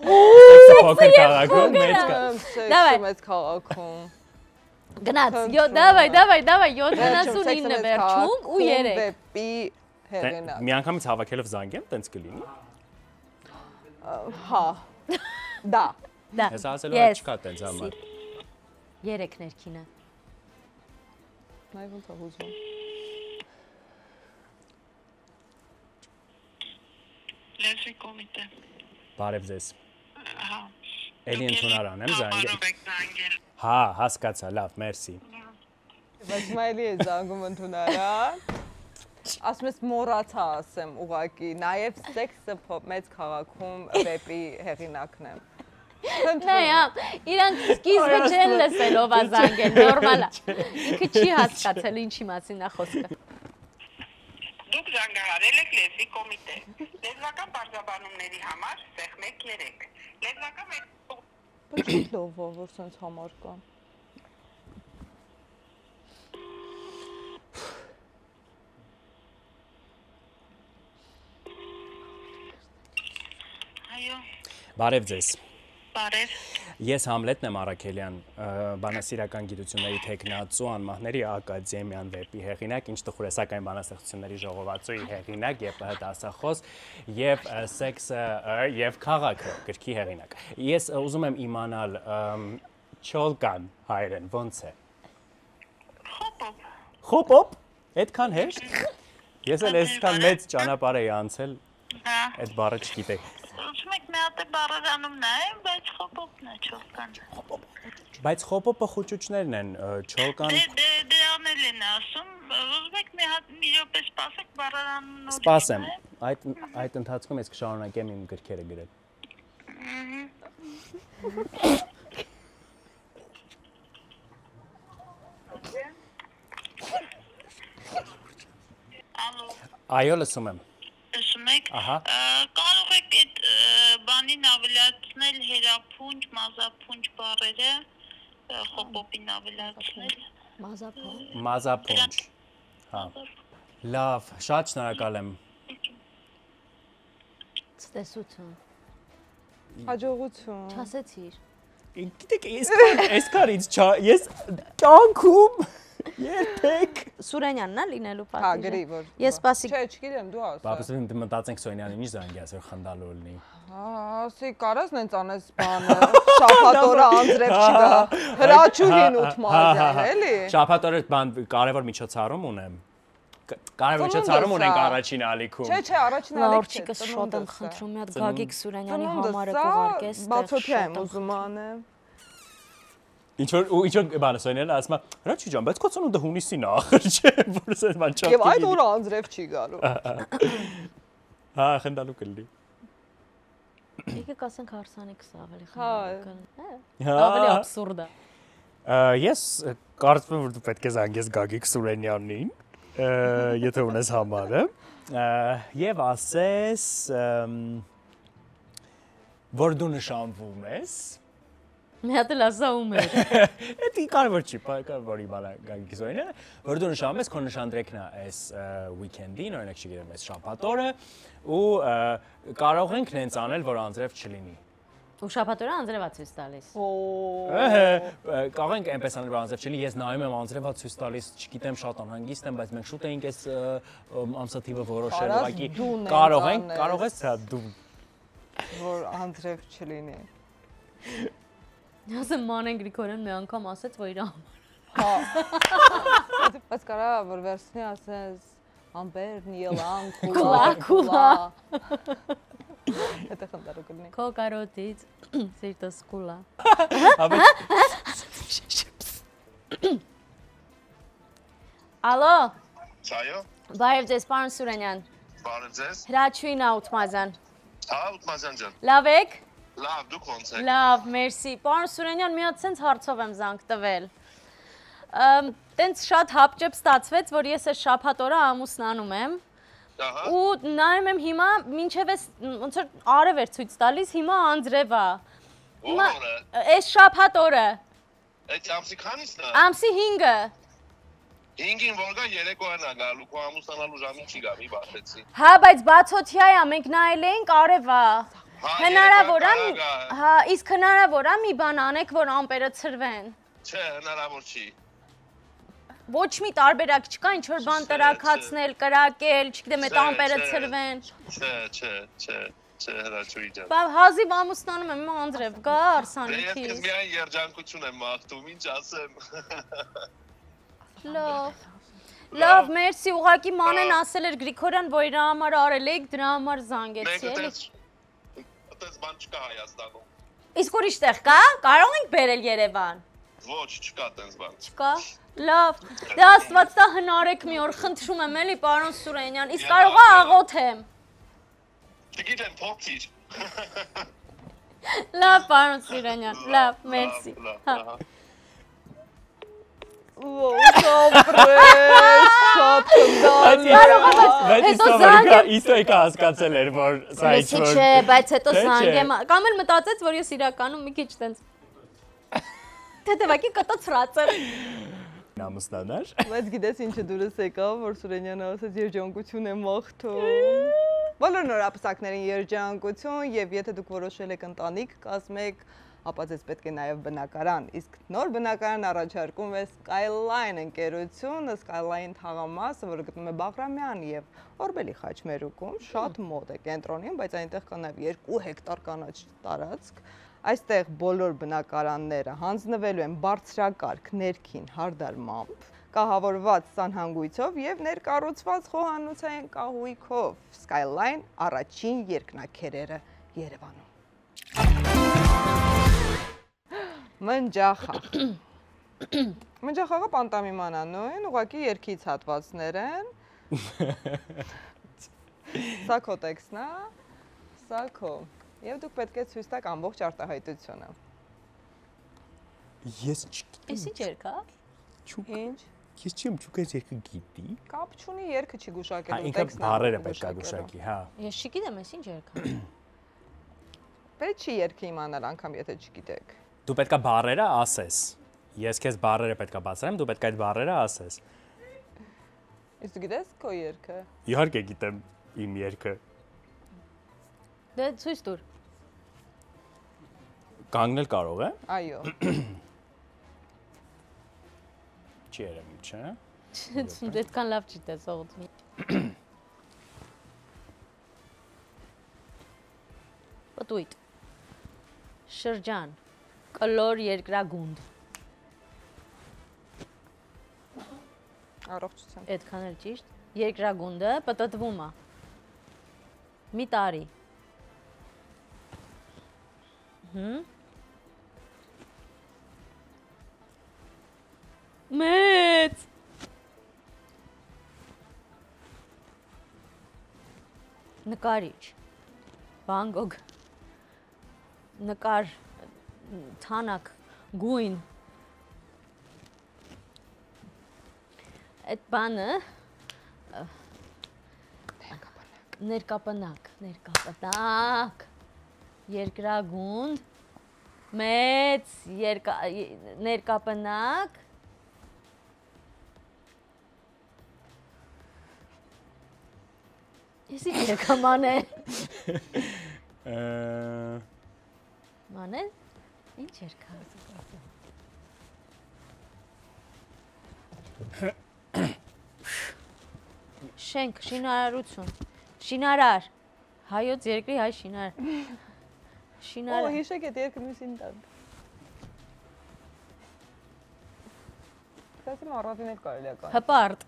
Փոքր քաղաքում մեծ քաղաքում։ Գնաց, դավայ 79 վերջում ու 3։ Վեպի հեղինակ։ Մի անգամից հավաքելով զանգեմ, տենց կլինի։ Հա։ Դա։ Ես ասելու եմ չկա տենց համար։ 3 ներքինը։ Նայ ոնց է հուզում։ Լեզվի կոմիտե։ Բարև ձեզ։ Ահա։ Էլի ընդունարան եմ զանգել։ Բարով եք զանգել։ Հա, հասկացա, լավ, մերսի։ Բայց մայլի է զանգում ընդունարան։ Ասում ես մոռացա ասեմ ուղակի, նաև սեքսը մեծ քաղաքում վեպի հեղինակն եմ։ Նայա, իրանք սկիզբը չեն լսելով ազանգել, նորմալ է։ Ինքը չի հասկացել ինչի մասին է խոսքը։ Դուք զանգահարել եք լեզվի կոմիտե։ Լեզվական բարձրաբանումների համար սեղ 1-3։ Լեզվական Բայց ինչ լավ է, որ սենց համար կան։ Այո, Բարև ձեզ։ բարև։ Ես Համլետն եմ Արաքելյան, բանասիրական գիտությունների տեխնացու, անմահների ակադեմիան վեպի հեղինակ, ինչ տխուրեսական բանաստեղծությունների ժողովածուի հեղինակ, ԵՊՀ դասախոս եւ սեքսը եւ քաղաքը գրքի հեղինակ։ Ես ուզում եմ իմանալ չոլկան հայերեն ոնց է։ Խոպոպ։ Խոպոպ։ Այդքան հեշտ։ Ես էլ այսքան մեծ ճանապարհ եի անցել, Հա։ այդ բառը չգիտեք։ Ուզում եք մի հատ բառարանում նայեմ, բայց խոպոպն է չոլկան։ Բայց խոպոպը խուճուճներն են, չոլկան։ Դրանն էլ են ասում, ուզում եք մի հատ մի րոպե սպասեք բառարանն։ Սպասեմ։ Այդ ընթացքում ես կշարունակեմ իմ գրքերը գրել։ Ալո, Այո, լսում եմ։ լսում եք։ Ահա։ Կարող եք այդ բանին ավելացնել հերափունջ, մազափունջ բառերը, խոպոպին ավելացնել։ Մազափունջ։ Հա։ Լավ, շատ շնորհակալ եմ։ Ցտեսություն։ Հաջողություն։ Չասեցիր։ Գիտեք, այսքան ինձ ես կյանքում երբեք Սուրենյանն է լինելու Հա, պատիժը։ գրի որ։ Ես սպասի։ Չէ, չգիտեմ, դու ասա։ Բաբասին մտածենք Սոնյանին ինչ զանգի ասել խնդալու լինի։ Հա, ասի կարաս նենց անես բանը, շաբաթօրը անձրև չգա, հրաչուհին 8 մարզյան, էլի։ Շաբաթօրը բան կարևոր միջոցառում ունեմ։ Կարևոր միջոցառում ունենք առաջին ալիքում։ Չէ, առաջին ալիք չէ։ Լաուրչիկը շատ եմ խնդրում, մի հատ Գագիկ Սուրենյանի համարը կուղարկես։ Բացօթյա եմ ուզում անեմ։ Ինչ որ բանը Սոնյանը ասում է, հրաչի ջան, բայց քո ծնունդը հունիսին է ախր, չէ, որ ասես ման չափ։ Եվ այդ օրը անձրև չի գալու։ Հա, խնդալու կլինի։ Եկեք ասենք հարսանիքս ավելի խնդալու։ Ավելի աբսուրդ է։ Ես կարծում եմ, որ դու պետք է զանգես Գագիկ Սուրենյանին, եթե ունես համարը, եւ ասես, որ դու նշանվում ես։ Մի հատ էլ ասա ում է։ Դա կարևոր չի, կարևոր իմանա Գագիկ Սուրենյանը, որ դու նշանում ես, քո նշանդրեքն է այս weekend-ին, օրինակ չգիտեմ, այս շաբաթ օրը, ու կարող ենք նենց անել, որ անձրև չլինի։ Ու շաբաթօրը անձրևա ցույց տալիս։ Կարող ենք այնպես անել, որ անձրև չլինի, ես նայում եմ անձրևա ցույց տալիս, չգիտեմ, շատ անհանգիստ եմ, բայց մենք շուտ էինք այս ամսաթիվը որոշել, ուղղակի կարող ես հա դու որ անձրև չլինի։ Ասեմ Մանեն Գրիգորյան մի անգամ ասեց, որ իր համար։ Հա։ Բայց կարա որ վերցնի ասես ամբեր նիելան կուլա։ Դա խնդալու կլինի։ Քո կարոտից սիրտս կուլա։ Ալո։ Այո։ Բարև ձեզ, պարոն Սուրենյան։ Բարև ձեզ։ Հրաչուին Աուտմազյան։ Հա, Ուտմազյան ջան։ Լավ եք։ Լավ, դուք ոնց եք։ Լավ, մերսի։ Պարոն Սուրենյան, մի հատ sense հարցով եմ զանգ տվել։ Տենց շատ հապճեպ ստացվեց, որ ես այս շաբաթ օրը ամուսնանում եմ։ Ահա։ Ու նայում եմ հիմա, մինչև էս ոնց որ արև էր ցույց տալիս, հիմա անձրև է։ Հիմա այս շաբաթ օրը։ Այդ ամսի քանիսն է։ Ամսի 5-ը։ 5-ին որ գա երեկոյան է գալու, քո ամուսնանալու ժամին չի գա, մի բացեցի։ Հա, բայց բացօթյա է, մենք նայել էինք արև է։ Հնարավոր է, հա, իսկ հնարավոր է մի բան անեք, որ ամպերը ցրվեն։ Չէ, հնարավոր չի։ Ոչ մի տարբերակ չկա, ինչ որ բան տրակացնել, կրակել, չգիտեմ, այդ ամպերը ցրվեն։ Չէ, հրաչուի ջան։ Բա հազիվ ամուսնանում եմ, հիմա անձրև գա Դե ես արսանիքից։ քեզ միայն երջանկություն եմ մաղթում, ինչ ասեմ։ Լավ, մերսի, ուղղակի Մանեն ասել էր Գրիգորյան, որ իր համար արել եք, դրա համար զանգեցի, էլի։ Այդպես բան չկա Հայաստանում։ Իսկ ուրիշ տեղ կա? Կարող ենք բերել Երևան։ Ոչ, չկա տենց բան։ Չկա։ Լավ։ Դե Աստված տա հնարեք մի օր, խնդրում եմ էլի պարոն Սուրենյան։ Իսկ կարող է աղոթեմ։ Չգիտեմ, փոխիր։ Լավ, պարոն Սուրենյան, լավ, մերսի։ Հա։ Շատ Իսոյկա հասկացել էր, որ սա ինչ-որ… Չէ, բայց հետո զանգեմ, կամ էլ մտածեց, որ ես իրականում մի քիչ տենց… Թեթևակի կտացրած եմ։ Ամուսնանար։ Բայց գիտես ինչը դուրս եկավ, որ Սուրենյանը ասեց երջանկություն եմ մաղթում։ Բոլոր նորապսակներին երջանկություն եւ եթե դուք որոշել եք ընտանիք կազմեք, ապա ձեզ պետք է նաև բնակարան, իսկ նոր բնակարան առաջարկում է Skyline ընկերությունը, Skyline թաղամասը, որը գտնվում է Բաղրամյան եւ Օրբելի խաչմերուկում, շատ մոտ է կենտրոնին, բայց այնտեղ կա նաև 2 հեկտար կանաչ տարածք։ Այստեղ բոլոր բնակարանները հանձնվելու են բարձրակարգ ներքին հարդարմամբ, կահավորված սանհանգույցով եւ ներկառուցված խոհանոցային կահույքով։ Skyline առաջին երկնաքերերը Երևանում։ Մնջախաղ։ Մնջախաղը պանտամիման է նույն, ուղղակի երկից հատվածներ են։ Սա քո տեքստն է, սա քո։ Եվ դուք պետք է ցույց տաք ամբողջ արտահայտությունը։ Ես չգիտեմ։ Էս ինչ երգ է։ Ինչ։ Ես չեմ ճուկես երկը գիտի։ Կապ չունի, երգը չի գուշակելու, ինքը բառերը պետք է գուշակի, հա։ Ես չգիտեմ, էս ինչ երգ է։ Պետք չի երգը իմանալ անգամ եթե չգիտեք։ Դու պետք է բառերը ասես։ Ես քեզ բառերը պետք է բացառեմ, դու պետք է այդ բառերը ասես։ Իսկ դու գիտես քո երգը։ Իհարկե գիտեմ իմ երգը։ Դե ցույց տուր։ Կանգնել կարող է։ Այո։ Չի երևում, չէ՞։ Այդքան լավ չի տեսողդ։ Պատույտ։ Շրջան։ Կլոր երկրագունդ։ Առողջություն։ Այդքան էլ ճիշտ։ երկրագունդը պտտվում է։ Մի տարի։ Մեծ։ Նկարիչ։ Վան Գոգ։ Նկար թանակ գույն։ Այդ բանը ներկապնակ, երկրագունդ, մեծ ներկապնակ, ես ինչ երկա մանե, մանե, ինչ երկա, շենք, շինարարություն, շինարար, հայոց երկրի հայ շինարար, հիշեք էդ երկը մյուսին տան, կասիմ առավին էլ կարելի է կան, հպարտ,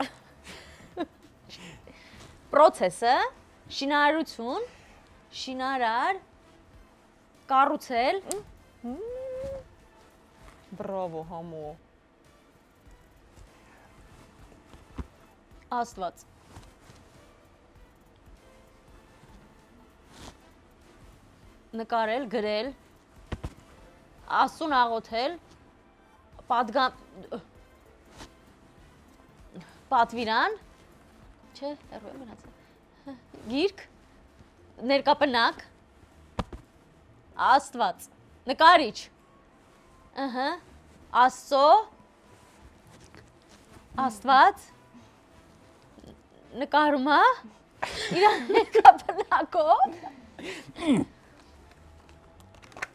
պրոցեսը, շինարարություն, շինարար, կառուցել, բրավո համո, Աստված, նկարել, գրել, Աստուն աղոթել, պատվիրան, չէ, հեռու եմ մնացել, գիրք, ներկապնակ, Աստված, նկարիչ, Աստծո, Աստված, նկարում է, իր ներկապնակով,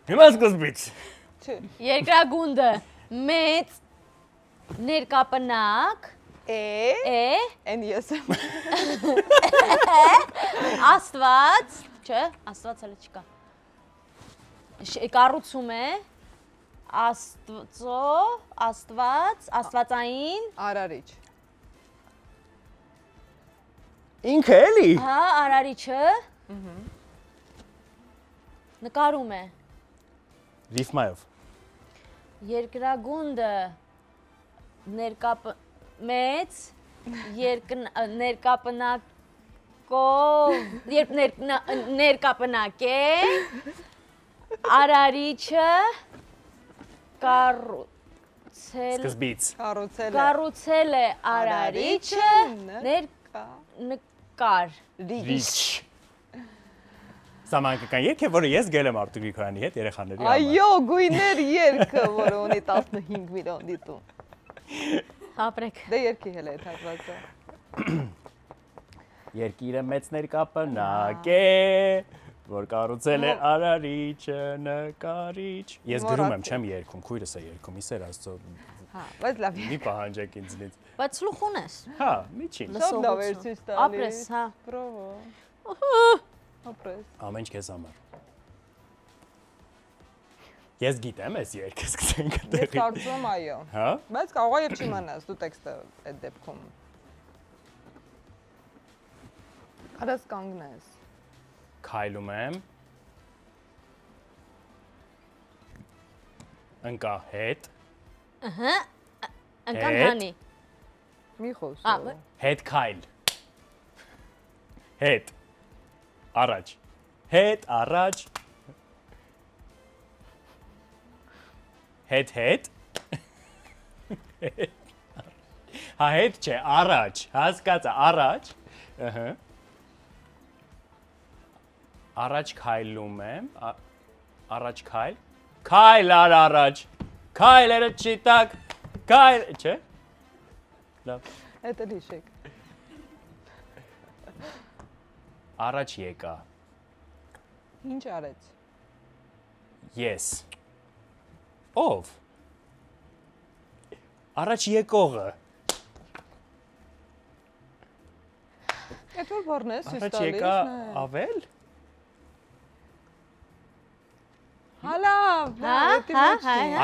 Հիմա սկզբից։ երկրագունդը, մեծ, ներկապնակ, են ես եմ, Աստված, չէ, Աստված հələ չկա, կառուցում է, Աստծո, Աստված, Աստվածային, արարիչ, Ինքը էլի։ հա, արարիչը, նկարում է, Ռիֆմայով։ երկրագունդը, մեծ, ներկապնակ է, արարիչը, Սկզբից։ կառուցել է արարիչը, նկար, Ռիչ։ Սամանկական երգ է, որը ես գել եմ Արտուր Գրիգորյանի հետ երեխաների համար։ այո, գույներ երկը, որը ունի 15 միլիոն դիտում։ ապրեք։ Դե երկի հել է այդ հատվածը։ Երկիրը մեծ ներկապնակ է, որ կառուցել է արարիչը, նկարիչ։ Ես գրում եմ, չեմ երգում, քույրս է երգում, իսեր Աստծո։ Հա, բայց լավ։ Մի պահանջեք ինձնից։ Բայց լուխուն ես։ Հա, միջին։ Շատ լավ էր ցույց տալիս։ Ապրես, հա։ Բրավո։ Ապրես։ Ամեն ինչ քեզ համար։ Ես գիտեմ այս երգը, սկսենք Ես այդտեղի։ կարծում եմ այո։ Հա։ Բայց կարող է եւ չիմանաս դու տեքստը այդ դեպքում։ Արած կանգնես։ Քայլում եմ։ Ընկա հետ։ Ահա, ընկան Մի խոս։ Հետ քայլ։ Հետ։ Առաջ։ Հետ, առաջ։ Հետ։ Հա հետ չէ, առաջ, հասկացա, առաջ։ Ըհը։ Առաջ քայլում եմ, առաջ քայլ։ Քայլ ար առաջ։ Քայլերը չիտակ։ Քայլ, չէ։ Լավ։ Էդ էլ հիշեք։ Առաջ եկա։ Ինչ արեց։ Ես։ Ով։ Առաջ եկողը։ Այդ որ բառն է, ցույց Առաջ տալիս։ եկա ավել։ Հա լավ, հա։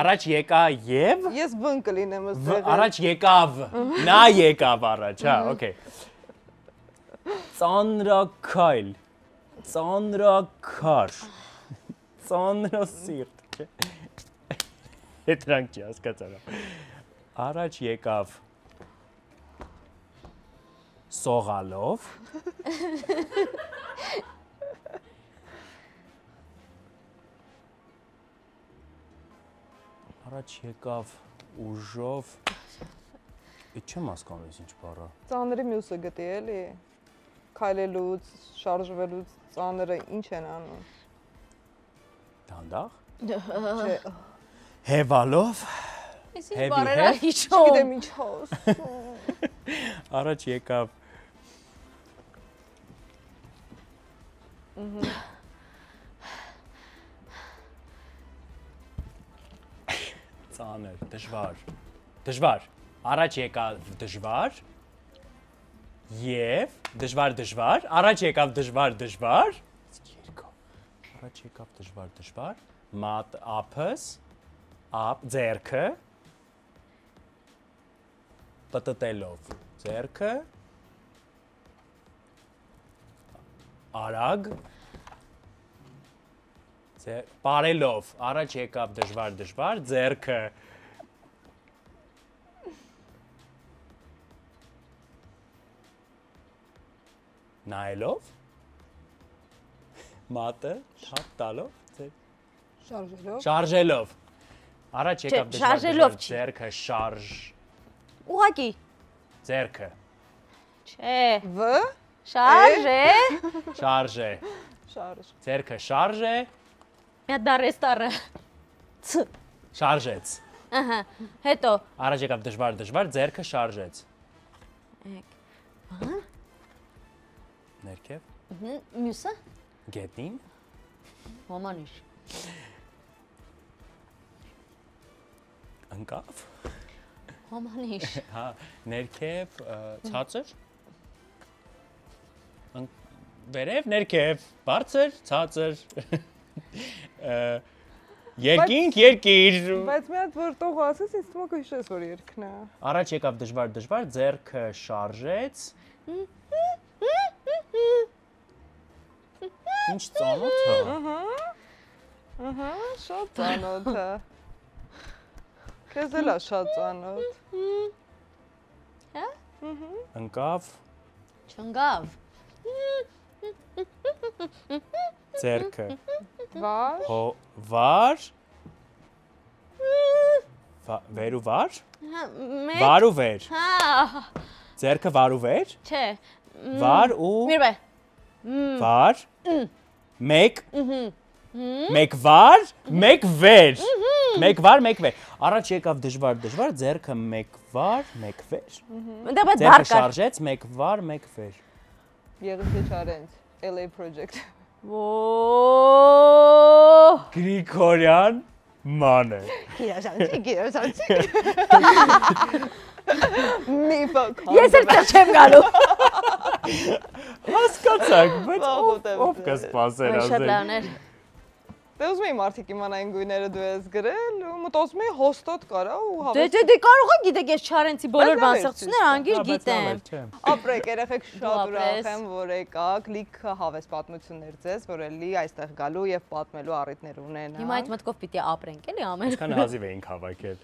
Առաջ եկա եւ։ Ես բն կլինեմ ըստ։ Առաջ եկավ։ Նա եկավ առաջ, հա, օքեյ։ Ծանրակայլ, ծանրակար, ծանրասիրտ, չէ։ Հետրանք չի հասկացարա։ Առաջ եկավ սողալով, առաջ եկավ ուժով, Իդ չեմ հասկանում ես ինչ բառը։ Ծանրի մյուսը գտի էլի։ Քայլելուց, շարժվելուց ծանրը ինչ են անում։ Դանդաղ։ Չէ, Հևալով, Իսկ Heavy բարերա hair? հիշում։ չգիտեմ ինչ հոս։ առաջ եկավ Ծանր, դժվար, առաջ եկավ դժվար և դժվար, առաջ եկավ դժվար, առաջ եկավ դժվար, մատ ափս, ձերքը, պտտելով, ձերքը, արագ, պարելով, առաջ եկավ դժվար, ձերքը, նայելով, մատը, թափ տալով, շարժելով, առաջ եկավ դժվար, ձերքը, Ուղակի։ ձերքը, Չէ։ Վ Շարժ է։ շարժ է, շարժ։ ձերքը շարժ է, Մի հատ դառ էստարը։ Ց։ շարժեց, Ահա։ Հետո։ առաջ եկավ դժվար, ձերքը շարժեց, ներքև, Մյուսը։ գետնին, Ոմանիշ։ ընկավ, Ոմանիշ։ հա, ներքև, ցածր, վերև, ներքև, բարձր, ցածր, երկինք, երկիր, Բայց մի հատ որ տող ասես, ինձ թվում է հիշես որ երկն է։ առաջ եկավ դժվար, ձերքը շարժեց, ինչ ծանոթ է, Ահա, շատ ծանոթ է։ Քեզ էլ է շատ ծանոթ։ ընկավ, Չնգավ։ ձերքը, Վար, վար, վեր ու վար, Մեկ։ վար ու վեր, Հա։ ձերքը վար ու վեր, Չէ։ վար ու Միրբե։ վար, մեկ, մեկ վար, մեկ վեր, մեկ վար, մեկ վեր, առաջ եկավ դժվար, ձերքը մեկ վար, մեկ վեր, Այնտեղ բայց ձերքը բառ կար։ շարժեց, մեկ վար, մեկ վեր, Եղիգե Չարենց, LA Project։ Օ։ Գրիգորյան ման է, Գիրաժանցի։ Մի բակ։ Ես էլ տեղ չեմ գալու։ հասկացակ, բայց Վաղուց եմ ով կսպասեր Շատ ասել, լավն էր։ Դե ուզում եմ մարդիկ իմանային գույները դու ես գրել, ու մտածում եմ հոստոտ կարա ու հավես։ Դե կարող է գիտեք ես Չարենցի բոլոր բանսեղծությունները անգիր գիտեմ։ Ապրեք, երեխեք շատ ուրախ ապրես։ եմ, որ եկաք, լիքը հավես պատմություններ ձեզ, որ էլի այստեղ գալու եւ պատմելու առիթներ ունենա։ Հիմա այդ մտքով պիտի ապրենք, էլի ամեն։ Ինչքան հազիվ էինք հավաքել,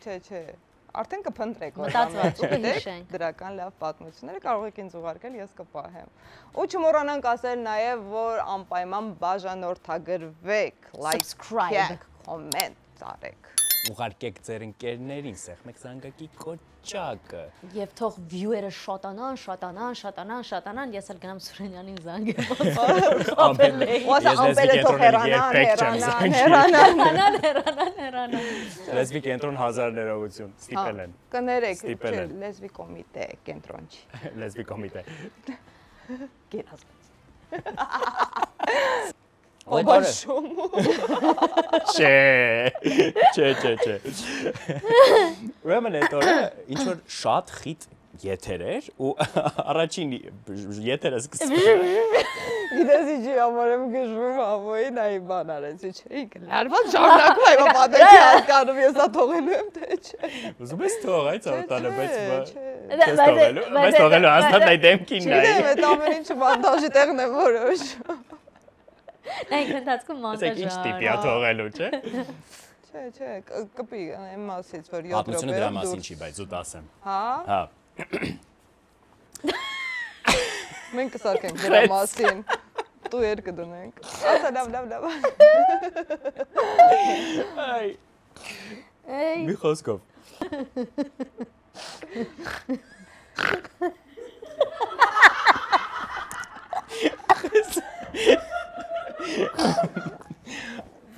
Չէ։ Արդեն կփնտրեք Մտածված ու կհիշենք։ դրական լավ պատմությունները կարող եք ինձ ուղարկել, ես կպահեմ։ Ու չմոռանանք ասել նաև, որ անպայման բաժանորդագրվեք, Subscribe. comment արեք։ ուղարկեք ձեր ընկերներին, սեղմեք զանգակի կոճակը, Եվ թող view-երը շատանան, ես էլ գնամ Սուրենյանին զանգեմ։ Ես լեզվի կենտրոնին երբեք չեմ զանգել, Հեռանան։ լեզվի կենտրոն 1000 ներողություն, ստիպել են, Կներեք, Ստիպել չէ, են։ լեզվի կոմիտե, կենտրոն չի։ լեզվի կոմիտե, Օբաշում։ չէ, ուրեմն այդ օրը ինչ-որ շատ խիտ եթեր էր ու առաջին եթերը սկսվում Գիտես ինչի համար եմ գժվում ամոյին այ բան արեցի, չէ, լարված շարունակում այ պատմեցի հասկանում ես դա թողելու եմ թե չէ։ ուզում ես թող այդ ավտանը, բայց Չէ, Ես թողելու, բայց թողելու հաստատ այդ դեմքին նայ։ Չգիտեմ, այդ ամեն ինչը մոնտաժի տեղն է որոշ։ Նա ինքն ընթացքում մոնտաժ։ Ինչ տիպի է թողելու, չէ։ Չէ, կպի այն մասից, որ 7 Պատմությունը դրա մասին չի, բայց ուտ ասեմ։ Հա։ Հա։ Մենք կսարքենք դրա մասին։ Դու երկը դնենք։ Ասա լավ։ Այ։ Մի խոսքով։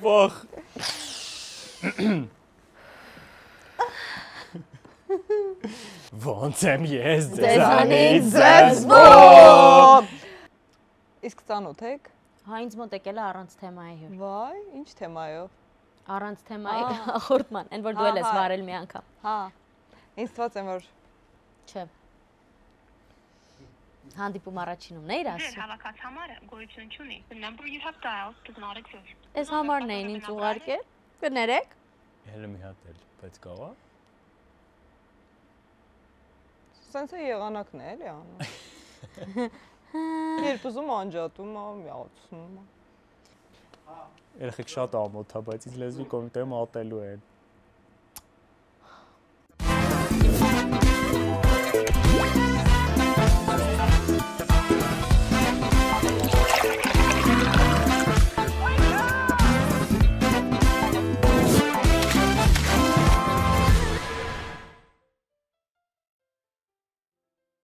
Ох. Ոնց եմ ես ձեզանից զզվում։ Իսկ ծանոթ եք։ Հա ինձ մոտ եկել է առանց թեմայի հյուր։ Վայ, ինչ թեմայով։ Առանց թեմայի ախորտման, այն որ դու ես վարել մի անգամ։ Հա։ Ինձ թվաց եմ որ Չէ։ Հանդիպում առաջինումն էիր ասում։ Հավաքած համարը գոյություն չունի. The number you have dialed does not exist. Այս համարն էին ինձ ուղարկել։ Կներեք։ Հələ մի հատ էլ, բայց կողա։ սենց է եղանակն է, էլի անում։ Երբ ուզում անջատում, միացնում։ Երեխեք շատ ամոթ է, բայց ինձ լեզվի կոմիտեում ատելու են։